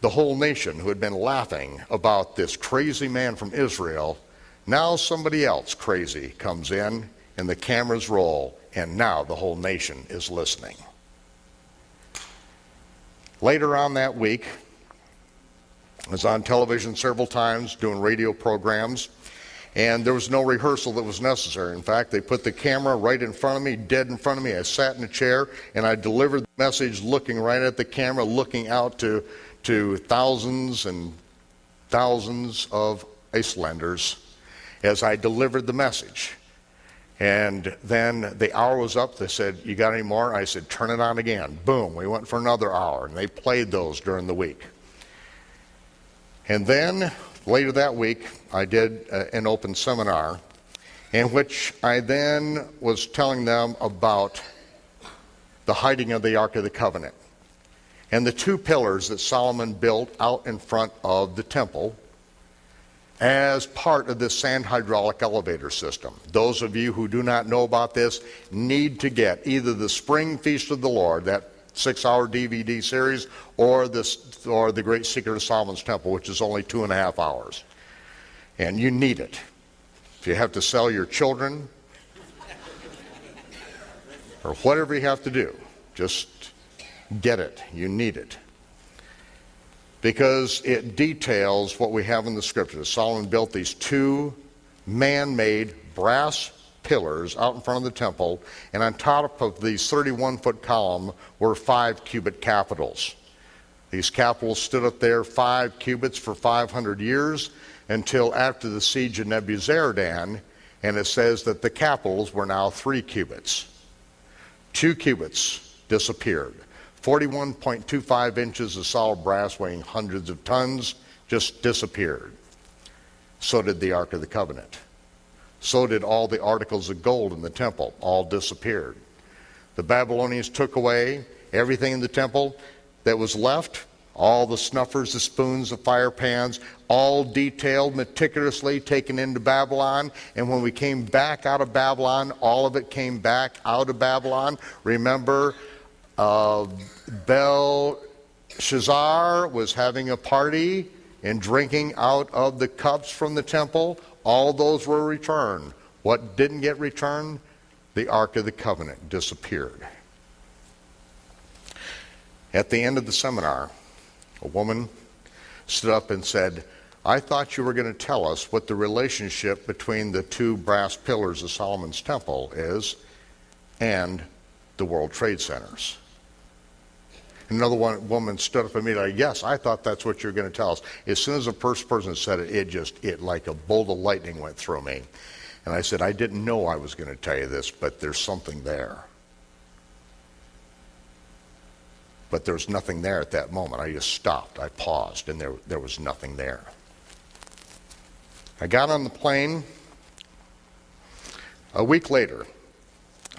S1: The whole nation who had been laughing about this crazy man from Israel, now somebody else crazy comes in and the cameras roll, and now the whole nation is listening. Later on that week, I was on television several times doing radio programs, and there was no rehearsal that was necessary. In fact, they put the camera right in front of me, dead in front of me. I sat in a chair, and I delivered the message looking right at the camera, looking out to thousands and thousands of Icelanders as I delivered the message. And then the hour was up. They said, "You got any more?" I said, "Turn it on again." Boom, we went for another hour, and they played those during the week. And then later that week, I did an open seminar in which I then was telling them about the hiding of the Ark of the Covenant and the two pillars that Solomon built out in front of the temple as part of this sand hydraulic elevator system. Those of you who do not know about this need to get either the Spring Feast of the Lord, that 6-hour DVD series, or the Great Secret of Solomon's Temple, which is only 2.5 hours. And you need it. If you have to sell your children, or whatever you have to do, just get it. You need it. Because it details what we have in the scriptures. Solomon built these two man-made brass pillars out in front of the temple, and on top of these 31-foot column were 5 cubit capitals. These capitals stood up there 5 cubits for 500 years until after the siege of Nebuzaradan, and it says that the capitals were now 3 cubits. 2 cubits disappeared. 41.25 inches of solid brass weighing hundreds of tons just disappeared. So did the Ark of the Covenant. So did all the articles of gold in the temple, all disappeared. The Babylonians took away everything in the temple that was left, all the snuffers, the spoons, the fire pans, all detailed, meticulously taken into Babylon. And when we came back out of Babylon, all of it came back out of Babylon. Remember, Belshazzar was having a party and drinking out of the cups from the temple. All those were returned. What didn't get returned? The Ark of the Covenant disappeared. At the end of the seminar, a woman stood up and said, I thought you were going to tell us what the relationship between the 2 brass pillars of Solomon's temple is and the World Trade Centers. Another woman stood up immediately. Yes, I thought that's what you were going to tell us. As soon as the first person said it, it like a bolt of lightning went through me. And I said, I didn't know I was going to tell you this, but there's something there. But there's nothing there at that moment. I just stopped. I paused, and there was nothing there. I got on the plane a week later.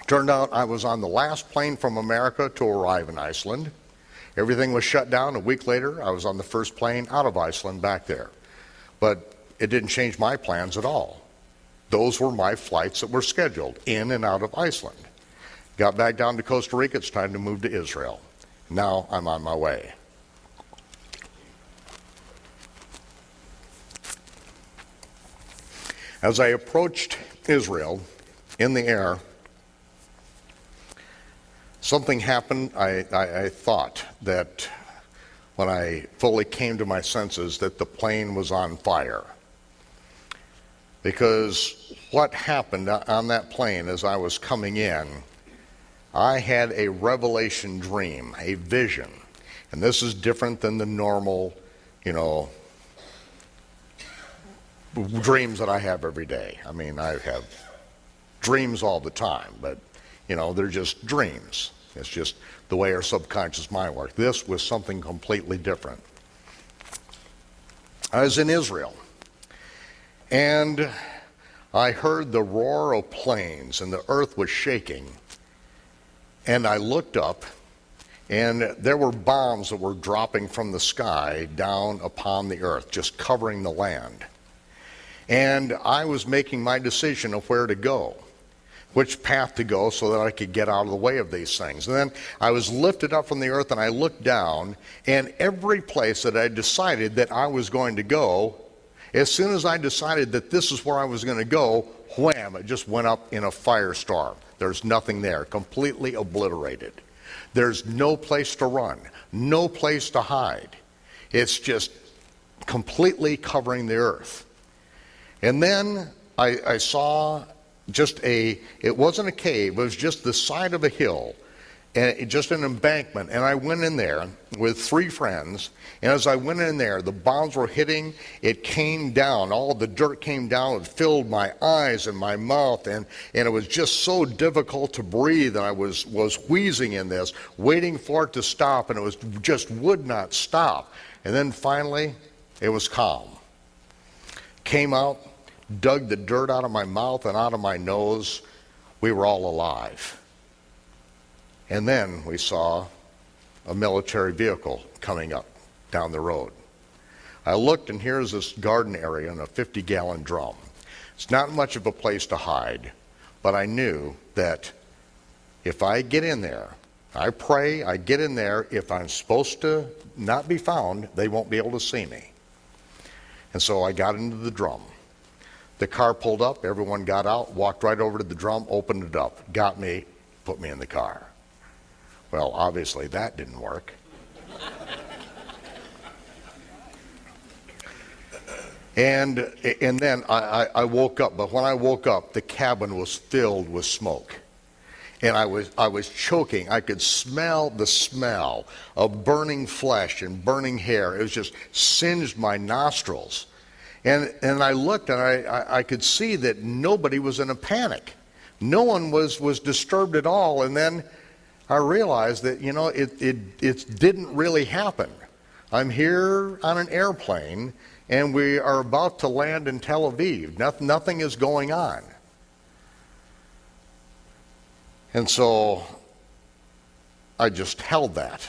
S1: Turned out I was on the last plane from America to arrive in Iceland. Everything was shut down. A week later, I was on the first plane out of Iceland back there. But it didn't change my plans at all. Those were my flights that were scheduled in and out of Iceland. Got back down to Costa Rica. It's time to move to Israel. Now I'm on my way. As I approached Israel in the air, something happened. I thought that when I fully came to my senses that the plane was on fire. Because what happened on that plane as I was coming in, I had a revelation dream, a vision. And this is different than the normal, dreams that I have every day. I mean, I have dreams all the time, but, they're just dreams. It's just the way our subconscious mind works. This was something completely different. I was in Israel, and I heard the roar of planes, and the earth was shaking. And I looked up, and there were bombs that were dropping from the sky down upon the earth, just covering the land. And I was making my decision of where to go, which path to go so that I could get out of the way of these things. And then I was lifted up from the earth, and I looked down, and every place that I decided that I was going to go, as soon as I decided that this is where I was going to go, wham, it just went up in a firestorm. There's nothing there, completely obliterated. There's no place to run, no place to hide. It's just completely covering the earth. And then I saw it wasn't a cave, it was just the side of a hill, and just an embankment. And I went in there with 3 friends, and as I went in there, the bombs were hitting, it came down, all the dirt came down, it filled my eyes and my mouth, and it was just so difficult to breathe, and I was wheezing in this, waiting for it to stop, and it just would not stop. And then finally, It was calm. Came out, dug the dirt out of my mouth and out of my nose. We were all alive. And then we saw a military vehicle coming up down the road. I looked, and here's this garden area in a 50-gallon drum. It's not much of a place to hide, but I knew that if I get in there, I pray, I get in there, if I'm supposed to not be found, they won't be able to see me. And so I got into the drum. The car pulled up, everyone got out, walked right over to the drum, opened it up, got me, put me in the car. Well, obviously that didn't work. And then I woke up, but when I woke up, the cabin was filled with smoke. And I was choking. I could smell the smell of burning flesh and burning hair. It was just singed my nostrils. And I looked, and I could see that nobody was in a panic. No one was disturbed at all. And then I realized that, it didn't really happen. I'm here on an airplane, and we are about to land in Tel Aviv. Nothing is going on. And so I just held that.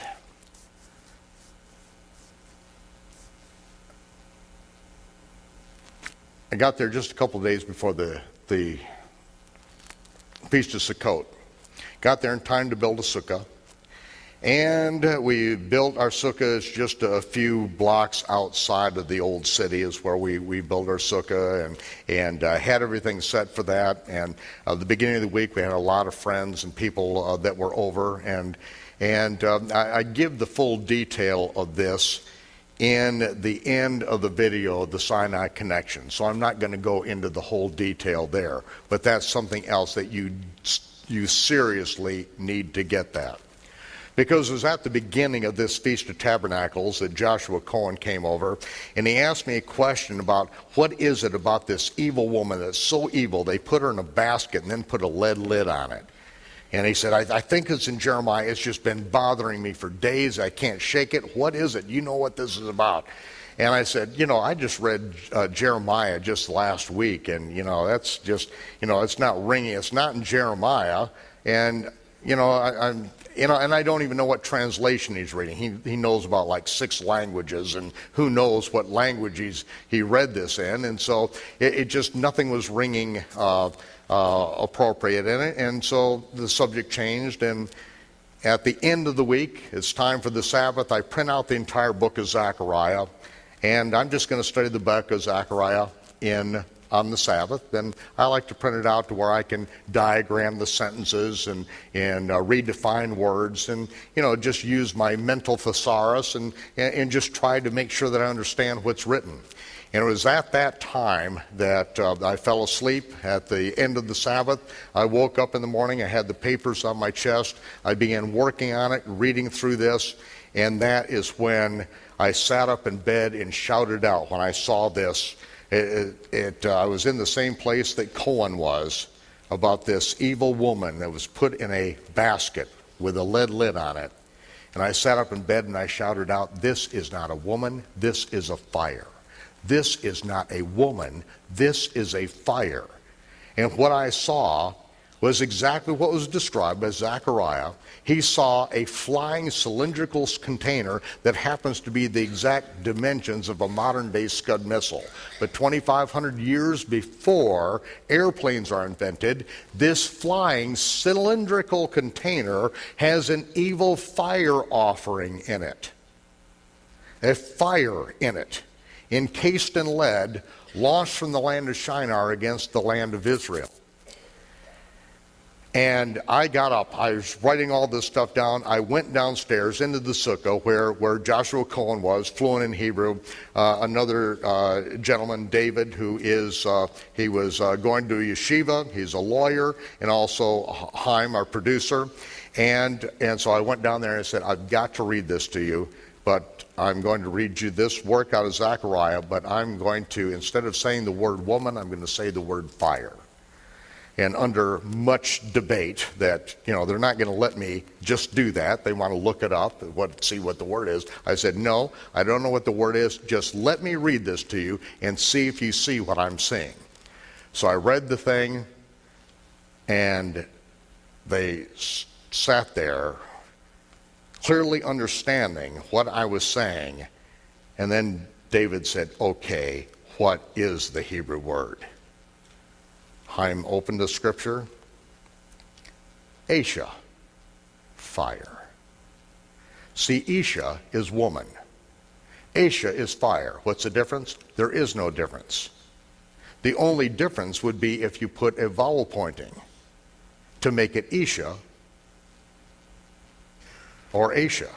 S1: I got there just a couple of days before the Feast of Sukkot. Got there in time to build a sukkah. And we built our sukkah. It's just a few blocks outside of the old city is where we built our sukkah and had everything set for that. And the beginning of the week, we had a lot of friends and people that were over. And I give the full detail of this in the end of the video, the Sinai connection. So I'm not going to go into the whole detail there. But that's something else that you seriously need to get that. Because it was at the beginning of this Feast of Tabernacles that Joshua Cohen came over, and he asked me a question about what is it about this evil woman that's so evil, they put her in a basket and then put a lead lid on it. And he said, I think it's in Jeremiah. It's just been bothering me for days. I can't shake it. What is it? You know what this is about. And I said, I just read Jeremiah just last week, and, that's just, it's not ringing. It's not in Jeremiah. And, and I don't even know what translation he's reading. He knows about like 6 languages, and who knows what language he read this in. And so it just, nothing was ringing appropriate in it. And so the subject changed, and at the end of the week, it's time for the Sabbath. I print out the entire book of Zechariah, and I'm just going to study the book of Zechariah on the Sabbath. And I like to print it out to where I can diagram the sentences and redefine words and, just use my mental thesaurus and just try to make sure that I understand what's written. And it was at that time that I fell asleep at the end of the Sabbath. I woke up in the morning. I had the papers on my chest. I began working on it, reading through this. And that is when I sat up in bed and shouted out when I saw this. I was in the same place that Cohen was about this evil woman that was put in a basket with a lead lid on it. And I sat up in bed and I shouted out, "This is not a woman, this is a fire. This is not a woman, this is a fire." And what I saw was exactly what was described by Zechariah. He saw a flying cylindrical container that happens to be the exact dimensions of a modern-day Scud missile. But 2,500 years before airplanes are invented, this flying cylindrical container has an evil fire offering in it. A fire in it, encased in lead, launched from the land of Shinar against the land of Israel. And I got up. I was writing all this stuff down. I went downstairs into the sukkah where Joshua Cohen was, fluent in Hebrew. Another gentleman, David, he was going to yeshiva. He's a lawyer, and also Haim, our producer. And so I went down there and I said, "I've got to read this to you, but I'm going to read you this work out of Zechariah, but I'm going to, instead of saying the word woman, I'm going to say the word fire." and under much debate that, they're not going to let me just do that. They want to look it up, see what the word is. I said, no, I don't know what the word is. Just let me read this to you and see if you see what I'm seeing. So I read the thing, and they sat there clearly understanding what I was saying. And then David said, okay, what is the Hebrew word? I'm open to scripture. Asha, fire. See, Isha is woman. Asha is fire. What's the difference? There is no difference. The only difference would be if you put a vowel pointing to make it Isha or Asha.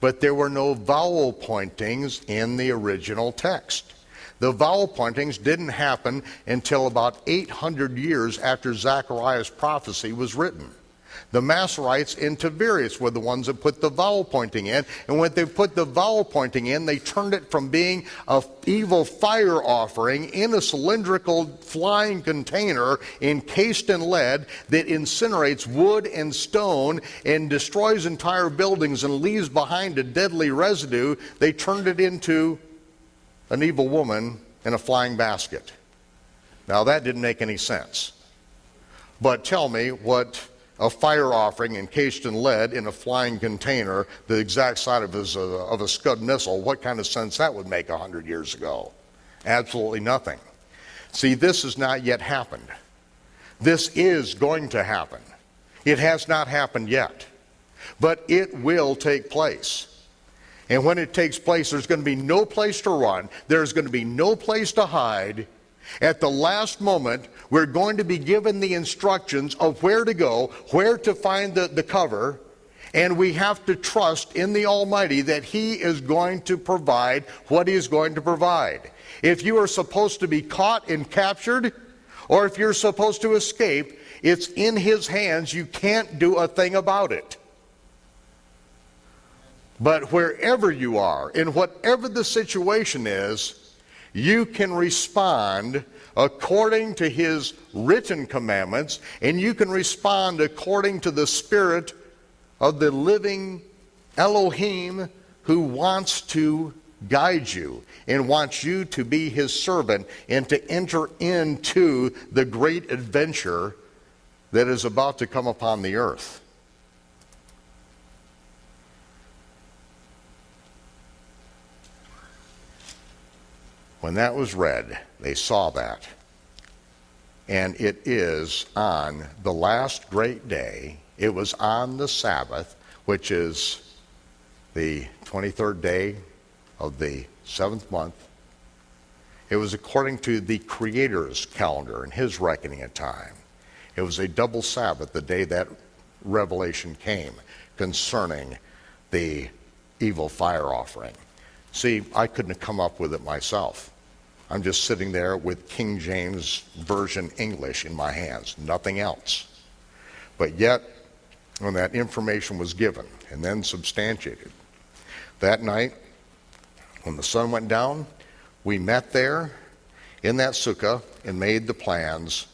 S1: But there were no vowel pointings in the original text. The vowel pointings didn't happen until about 800 years after Zechariah's prophecy was written. The Masoretes in Tiberias were the ones that put the vowel pointing in, and when they put the vowel pointing in, they turned it from being an evil fire offering in a cylindrical flying container encased in lead that incinerates wood and stone and destroys entire buildings and leaves behind a deadly residue. They turned it into an evil woman in a flying basket. Now that didn't make any sense. But tell me what a fire offering encased in lead in a flying container, the exact size of a Scud missile, what kind of sense that would make 100 years ago? Absolutely nothing. See, this has not yet happened. This is going to happen. It has not happened yet. But it will take place. And when it takes place, there's going to be no place to run. There's going to be no place to hide. At the last moment, we're going to be given the instructions of where to go, where to find the cover, and we have to trust in the Almighty that He is going to provide what He is going to provide. If you are supposed to be caught and captured, or if you're supposed to escape, it's in His hands. You can't do a thing about it. But wherever you are, in whatever the situation is, you can respond according to His written commandments, and you can respond according to the Spirit of the living Elohim who wants to guide you and wants you to be His servant and to enter into the great adventure that is about to come upon the earth. When that was read, they saw that. And it is on the last great day, it was on the Sabbath, which is the 23rd day of the 7th month. It was according to the Creator's calendar and His reckoning of time. It was a double Sabbath the day that revelation came concerning the evil fire offering. See, I couldn't have come up with it myself. I'm just sitting there with King James Version English in my hands, nothing else. But yet, when that information was given and then substantiated, that night, when the sun went down, we met there in that sukkah and made the plans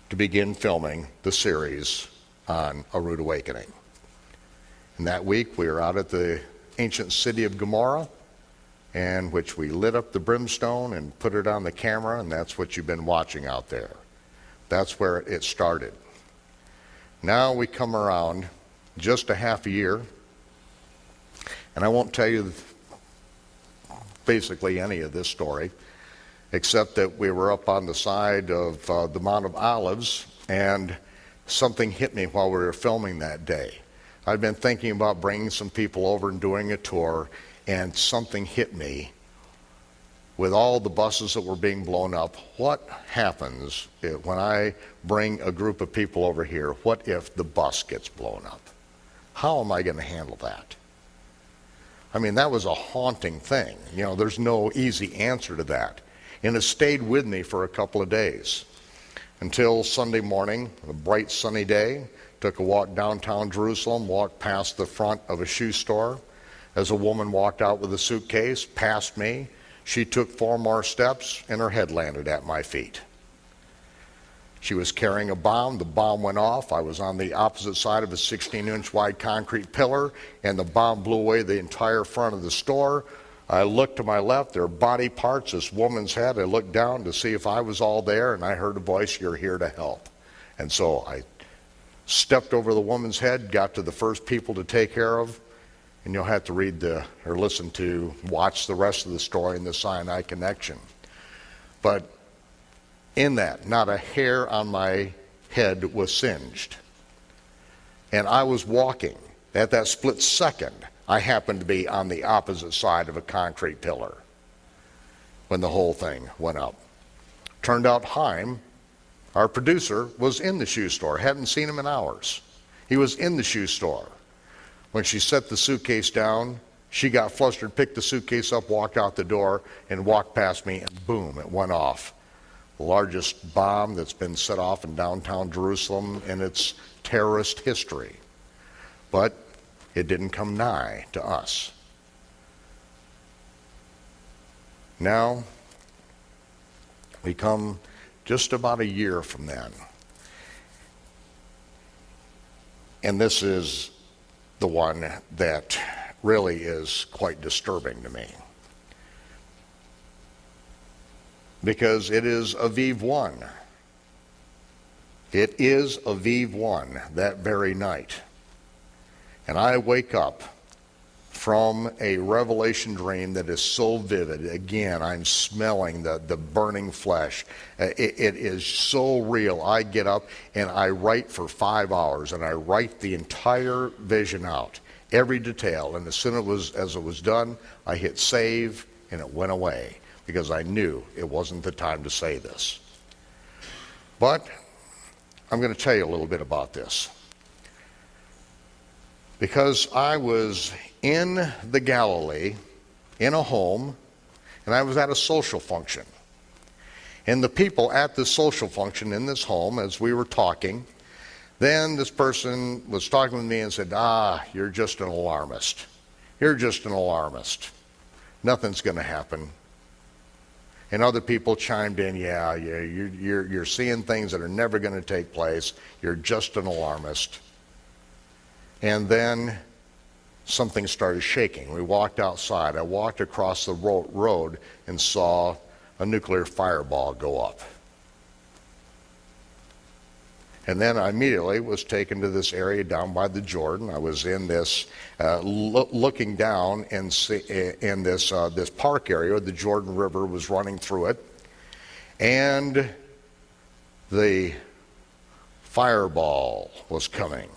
S1: to begin filming the series on A Rood Awakening. And that week, we were out at the ancient city of Gomorrah, and which we lit up the brimstone and put it on the camera, and that's what you've been watching out there. That's where it started. Now we come around just a half a year, and I won't tell you basically any of this story, except that we were up on the side of the Mount of Olives, and something hit me while we were filming that day. I'd been thinking about bringing some people over and doing a tour, and something hit me with all the buses that were being blown up. What happens when I bring a group of people over here? What if the bus gets blown up? How am I going to handle that? I mean, that was a haunting thing. There's no easy answer to that. And it stayed with me for a couple of days until Sunday morning, a bright sunny day. Took a walk downtown Jerusalem, walked past the front of a shoe store. As a woman walked out with a suitcase past me, she took 4 more steps and her head landed at my feet. She was carrying a bomb. The bomb went off. I was on the opposite side of a 16-inch wide concrete pillar, and the bomb blew away the entire front of the store. I looked to my left. There were body parts, this woman's head. I looked down to see if I was all there, and I heard a voice, "You're here to help." And so I stepped over the woman's head, got to the first people to take care of, and you'll have to watch the rest of the story in the Sinai connection. But in that, not a hair on my head was singed. And I was walking. At that split second, I happened to be on the opposite side of a concrete pillar when the whole thing went up. Turned out Chaim, our producer, was in the shoe store. Hadn't seen him in hours. He was in the shoe store. When she set the suitcase down, she got flustered, picked the suitcase up, walked out the door, and walked past me, and boom, it went off. The largest bomb that's been set off in downtown Jerusalem in its terrorist history. But it didn't come nigh to us. Now, we come just about a year from then. And this is the one that really is quite disturbing to me. Because it is Aviv 1. It is Aviv 1, that very night. And I wake up from a revelation dream that is so vivid. Again, I'm smelling the burning flesh. It is so real. I get up and I write for 5 hours, and I write the entire vision out, every detail. And as soon as it was done, I hit save, and it went away, because I knew it wasn't the time to say this. But I'm going to tell you a little bit about this. Because I was in the Galilee, in a home, and I was at a social function. And the people at this social function in this home, as we were talking, then this person was talking with me and said, "You're just an alarmist. You're just an alarmist. Nothing's going to happen." And other people chimed in, yeah, you're seeing things that are never going to take place. You're just an alarmist. And then something started shaking. We walked outside. I walked across the road and saw a nuclear fireball go up. And then I immediately was taken to this area down by the Jordan. I was in this, looking down in this park area. The Jordan River was running through it. And the fireball was coming.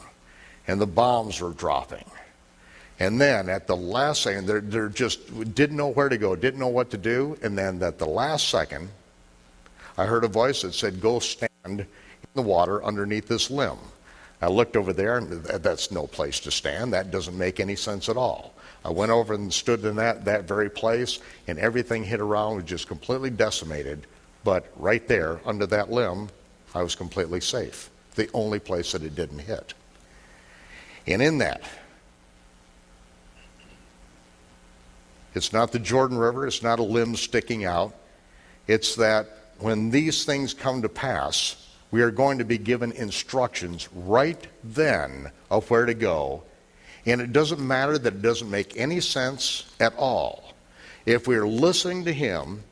S1: And the bombs were dropping. And then at the last second, they're just didn't know where to go, didn't know what to do. And then at the last second, I heard a voice that said, "Go stand in the water underneath this limb." I looked over there, and that's no place to stand. That doesn't make any sense at all. I went over and stood in that very place, and everything hit around was just completely decimated. But right there, under that limb, I was completely safe. The only place that it didn't hit. And in that, it's not the Jordan River, it's not a limb sticking out. It's that when these things come to pass, we are going to be given instructions right then of where to go. And it doesn't matter that it doesn't make any sense at all. If we're listening to him,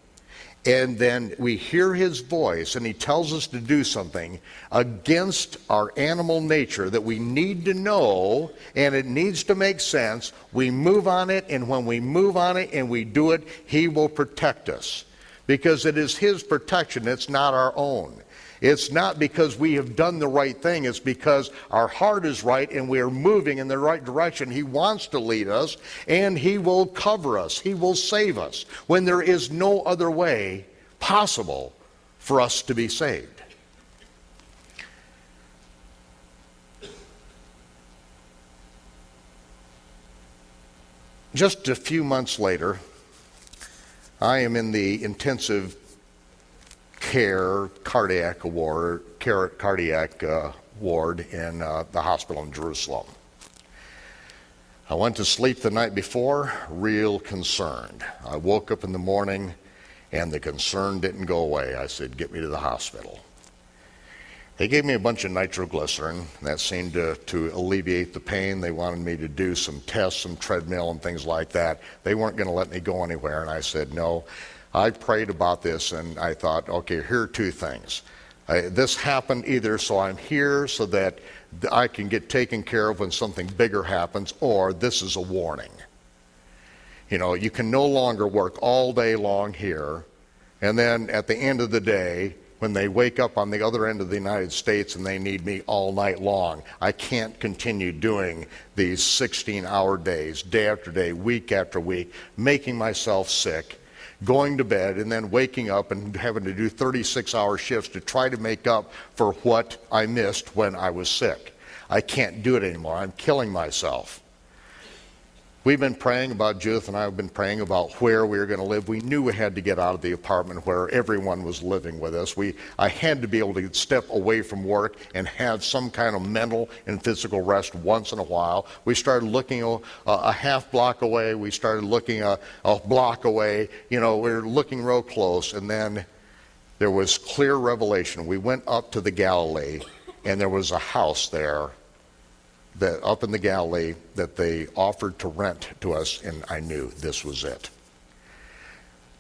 S1: and then we hear his voice and he tells us to do something against our animal nature that we need to know, and it needs to make sense, we move on it, and when we move on it and we do it, he will protect us. Because it is his protection, it's not our own. It's not because we have done the right thing, it's because our heart is right and we are moving in the right direction. He wants to lead us, and he will cover us. He will save us when there is no other way possible for us to be saved. Just a few months later, I am in the intensive care cardiac ward in the hospital in Jerusalem. I went to sleep the night before, real concerned. I woke up in the morning and the concern didn't go away. I said, "Get me to the hospital." They gave me a bunch of nitroglycerin. That seemed to alleviate the pain. They wanted me to do some tests, some treadmill and things like that. They weren't going to let me go anywhere, and I said no. I prayed about this, and I thought, okay, here are two things. This happened either so I'm here so that I can get taken care of when something bigger happens, or this is a warning. You know, you can no longer work all day long here, and then at the end of the day, when they wake up on the other end of the United States and they need me all night long, I can't continue doing these 16-hour days, day after day, week after week, making myself sick, going to bed, and then waking up and having to do 36-hour shifts to try to make up for what I missed when I was sick. I can't do it anymore. I'm killing myself. We've been praying about, Judith and I have been praying about where we were going to live. We knew we had to get out of the apartment where everyone was living with us. I had to be able to step away from work and have some kind of mental and physical rest once in a while. We started looking a half block away. We started looking a block away. You know, we were looking real close, and then there was clear revelation. We went up to the Galilee, and there was a house there up in the Galilee that they offered to rent to us, and I knew this was it.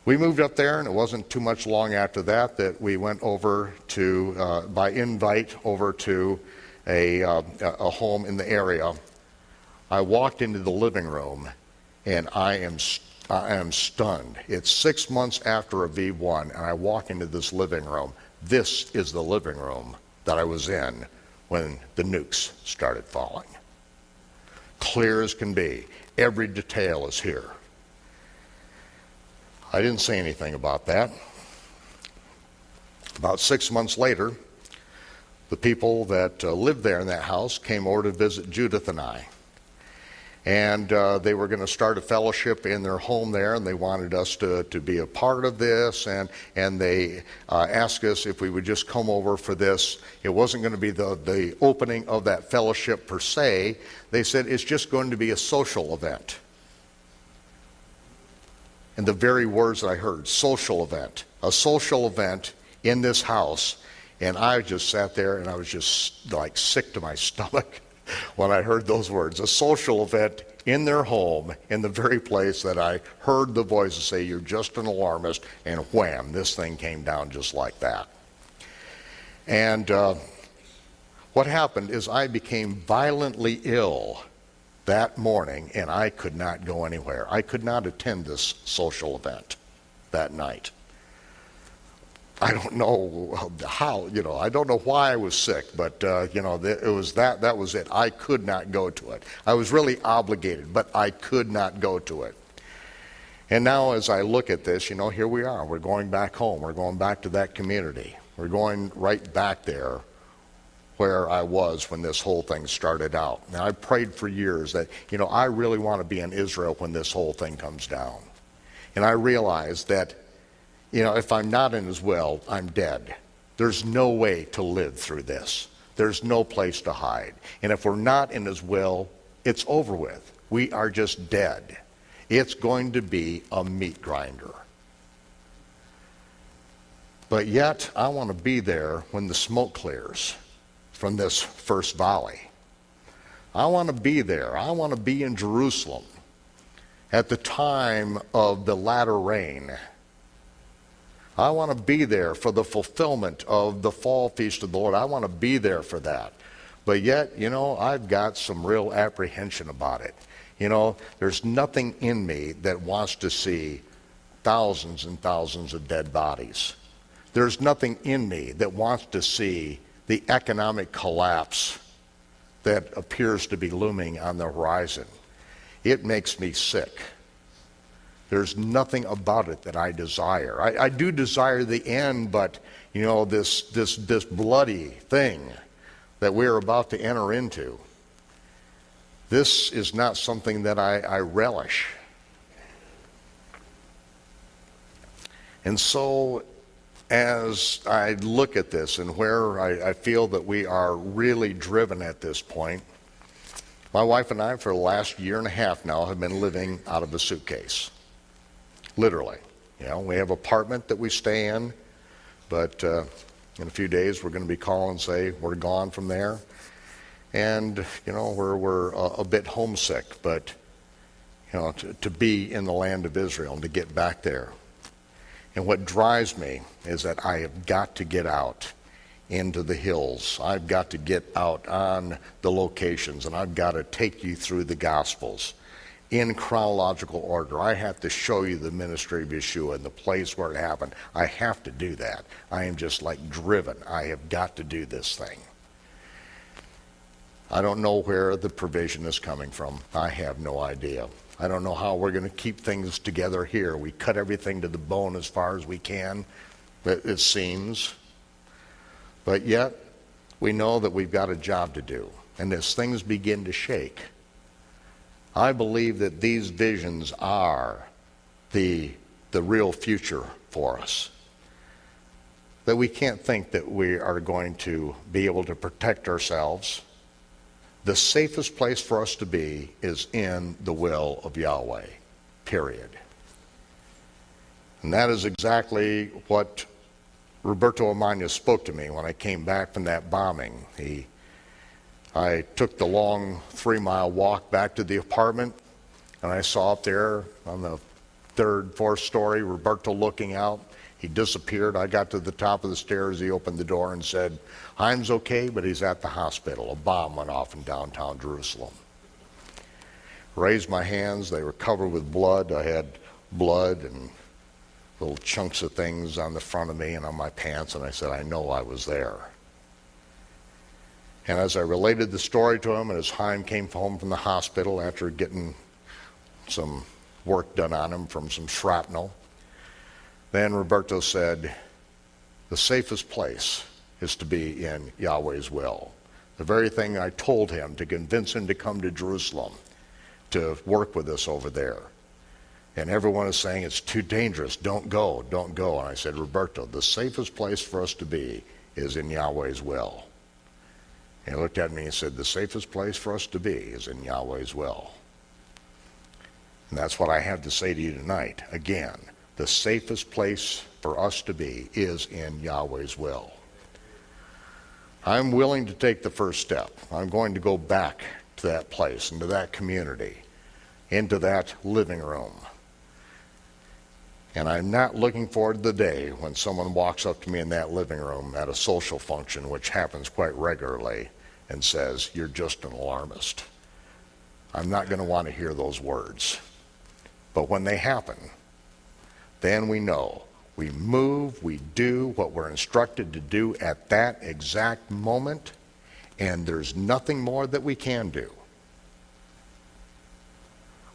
S1: We moved up there, and it wasn't too much long after that we went over to, by invite, over to a home in the area. I walked into the living room, and I am stunned. It's 6 months after a V1, and I walk into this living room. This is the living room that I was in when the nukes started falling. Clear as can be. Every detail is here. I didn't say anything about that. About 6 months later, the people that lived there in that house came over to visit Judith and I. And they were going to start a fellowship in their home there, and they wanted us to be a part of this, and they asked us if we would just come over for this. It wasn't going to be the opening of that fellowship per se. They said it's just going to be a social event. And the very words that I heard, social event, a social event in this house, and I just sat there and I was just like sick to my stomach when I heard those words, a social event in their home, in the very place that I heard the voices say, you're just an alarmist, and wham, this thing came down just like that. And what happened is I became violently ill that morning, and I could not go anywhere. I could not attend this social event that night. I don't know how, I don't know why I was sick, but, it was that was it. I could not go to it. I was really obligated, but I could not go to it. And now as I look at this, here we are. We're going back home. We're going back to that community. We're going right back there where I was when this whole thing started out. Now, I prayed for years that, I really want to be in Israel when this whole thing comes down. And I realized that if I'm not in His will, I'm dead. There's no way to live through this. There's no place to hide. And if we're not in His will, it's over with. We are just dead. It's going to be a meat grinder. But yet, I want to be there when the smoke clears from this first valley. I want to be there. I want to be in Jerusalem at the time of the latter rain. I want to be there for the fulfillment of the fall feast of the Lord. I want to be there for that. But yet, I've got some real apprehension about it. There's nothing in me that wants to see thousands and thousands of dead bodies. There's nothing in me that wants to see the economic collapse that appears to be looming on the horizon. It makes me sick. There's nothing about it that I desire. I do desire the end, but this bloody thing that we're about to enter into, this is not something that I relish. And so as I look at this and where I feel that we are really driven at this point, my wife and I for the last year and a half now have been living out of a suitcase. Literally. We have an apartment that we stay in, but In a few days, we're going to be calling and say we're gone from there. And, we're a bit homesick, but, to be in the land of Israel and to get back there. And what drives me is that I have got to get out into the hills. I've got to get out on the locations, and I've got to take you through the Gospels in chronological order. I have to show you the ministry of Yeshua and the place where it happened. I have to do that. I am just like driven. I have got to do this thing. I don't know where the provision is coming from. I have no idea. I don't know how we're going to keep things together here. We cut everything to the bone as far as we can, it seems. But yet, we know that we've got a job to do. And as things begin to shake, I believe that these visions are the real future for us. That we can't think that we are going to be able to protect ourselves. The safest place for us to be is in the will of Yahweh, period. And that is exactly what Roberto Amaya spoke to me when I came back from that bombing. I took the long 3-mile walk back to the apartment, and I saw up there on the 3rd, 4th story, Roberto looking out. He disappeared. I got to the top of the stairs. He opened the door and said, "Haim's okay, but he's at the hospital. A bomb went off in downtown Jerusalem." Raised my hands. They were covered with blood. I had blood and little chunks of things on the front of me and on my pants, and I said, "I know I was there." And as I related the story to him, and as Haim came home from the hospital after getting some work done on him from some shrapnel, then Roberto said, the safest place is to be in Yahweh's will. The very thing I told him to convince him to come to Jerusalem to work with us over there. And everyone is saying, it's too dangerous, don't go, don't go. And I said, Roberto, the safest place for us to be is in Yahweh's will. And he looked at me and said, the safest place for us to be is in Yahweh's will. And that's what I have to say to you tonight. Again, the safest place for us to be is in Yahweh's will. I'm willing to take the first step. I'm going to go back to that place, into that community, into that living room. And I'm not looking forward to the day when someone walks up to me in that living room at a social function, which happens quite regularly, and says, "You're just an alarmist." I'm not going to want to hear those words. But when they happen, then we know. We move, we do what we're instructed to do at that exact moment, and there's nothing more that we can do.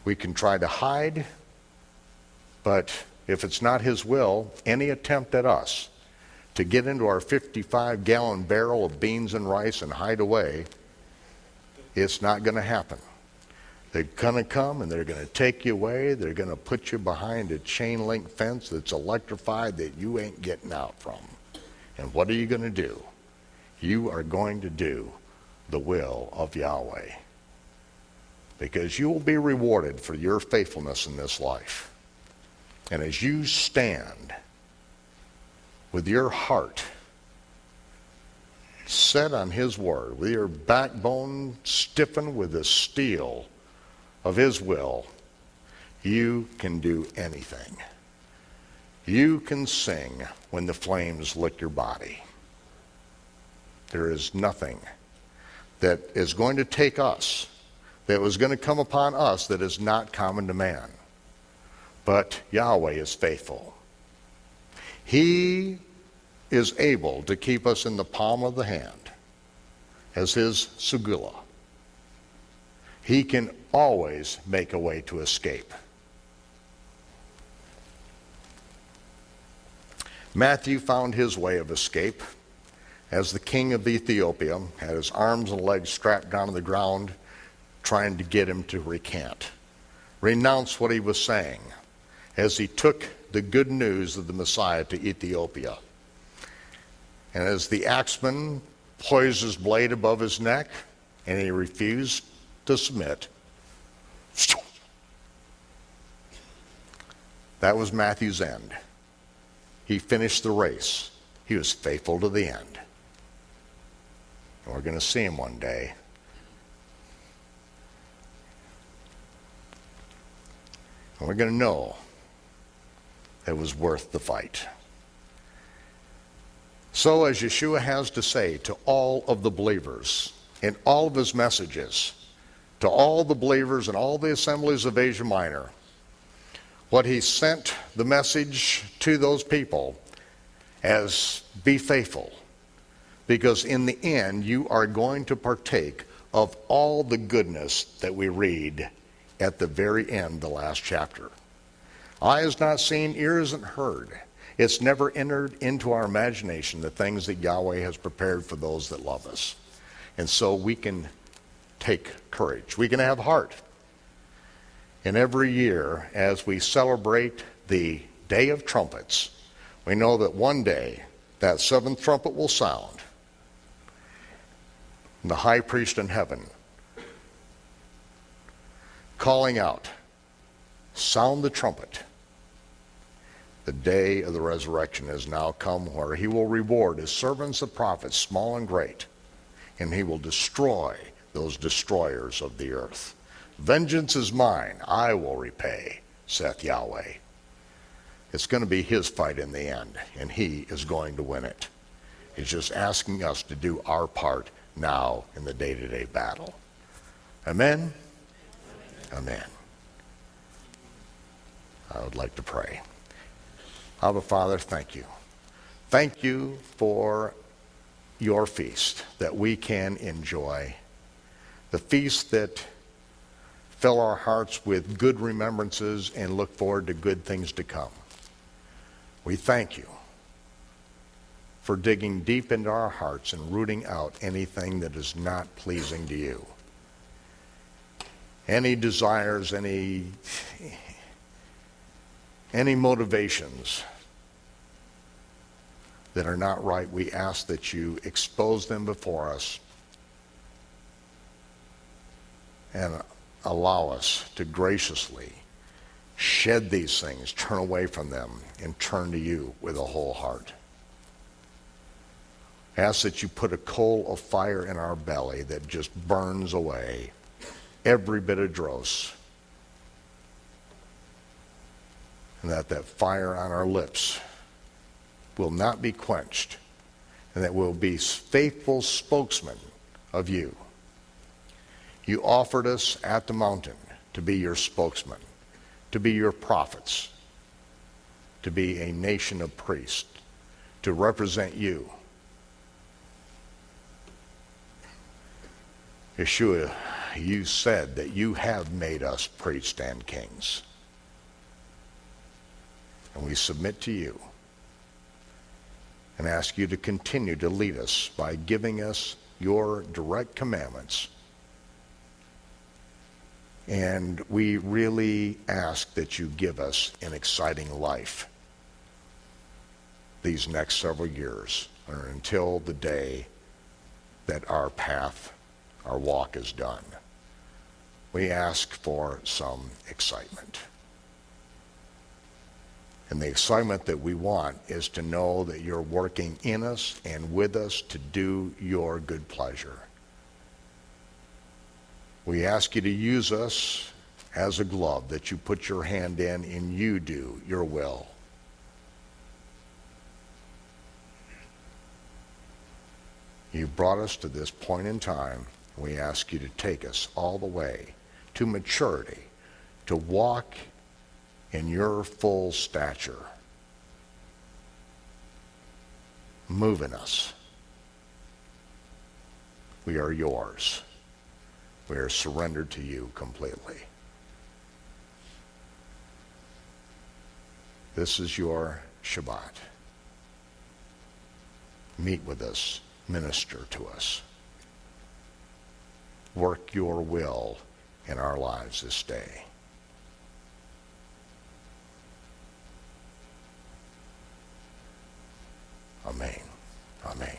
S1: We can try to hide, but if it's not His will, any attempt at us to get into our 55-gallon barrel of beans and rice and hide away, it's not going to happen. They're going to come and they're going to take you away. They're going to put you behind a chain link fence that's electrified that you ain't getting out from. And what are you going to do? You are going to do the will of Yahweh. Because you will be rewarded for your faithfulness in this life. And as you stand with your heart set on His word, with your backbone stiffened with the steel of His will, you can do anything. You can sing when the flames lick your body. There is nothing that is going to take us, that was going to come upon us, that is not common to man. But Yahweh is faithful. He is able to keep us in the palm of the hand as His segula. He can always make a way to escape. Matthew found his way of escape as the king of Ethiopia had his arms and legs strapped down to the ground, trying to get him to recant, renounce what he was saying, as he took the good news of the Messiah to Ethiopia. And as the axeman poised his blade above his neck and he refused to submit, that was Matthew's end. He finished the race He was faithful to the end. And we're going to see him one day. And we're going to know it was worth the fight. So as Yeshua has to say to all of the believers in all of his messages, to all the believers in all the assemblies of Asia Minor, what he sent the message to those people as be faithful, because in the end you are going to partake of all the goodness that we read at the very end, the last chapter. Eye has not seen, ear hasn't heard. It's never entered into our imagination the things that Yahweh has prepared for those that love us. And so we can take courage. We can have heart. And every year, as we celebrate the Day of Trumpets, we know that one day that seventh trumpet will sound. And the high priest in heaven calling out, sound the trumpet. The day of the resurrection has now come, where he will reward his servants, the prophets, small and great, and he will destroy those destroyers of the earth. Vengeance is mine, I will repay, saith Yahweh. It's going to be his fight in the end, and he is going to win it. He's just asking us to do our part now in the day-to-day battle. Amen? Amen. I would like to pray. Abba, Father, thank you. Thank you for your feast that we can enjoy. The feast that fill our hearts with good remembrances and look forward to good things to come. We thank you for digging deep into our hearts and rooting out anything that is not pleasing to you. Any desires, any motivations that are not right, we ask that you expose them before us and allow us to graciously shed these things, turn away from them, and turn to you with a whole heart. Ask that you put a coal of fire in our belly that just burns away every bit of dross, and that fire on our lips will not be quenched, and that we'll be faithful spokesmen of you. You offered us at the mountain to be your spokesman, to be your prophets, to be a nation of priests, to represent you. Yeshua, you said that you have made us priests and kings. And we submit to you and ask you to continue to lead us by giving us your direct commandments. And we really ask that you give us an exciting life these next several years, or until the day that our path, our walk is done. We ask for some excitement. And the excitement that we want is to know that you're working in us and with us to do your good pleasure. We ask you to use us as a glove that you put your hand in and you do your will. You brought us to this point in time. We ask you to take us all the way to maturity, to walk in your full stature. Move in us. We are yours. We are surrendered to you completely. This is your Shabbat. Meet with us. Minister to us. Work your will in our lives this day. Amen. Amen.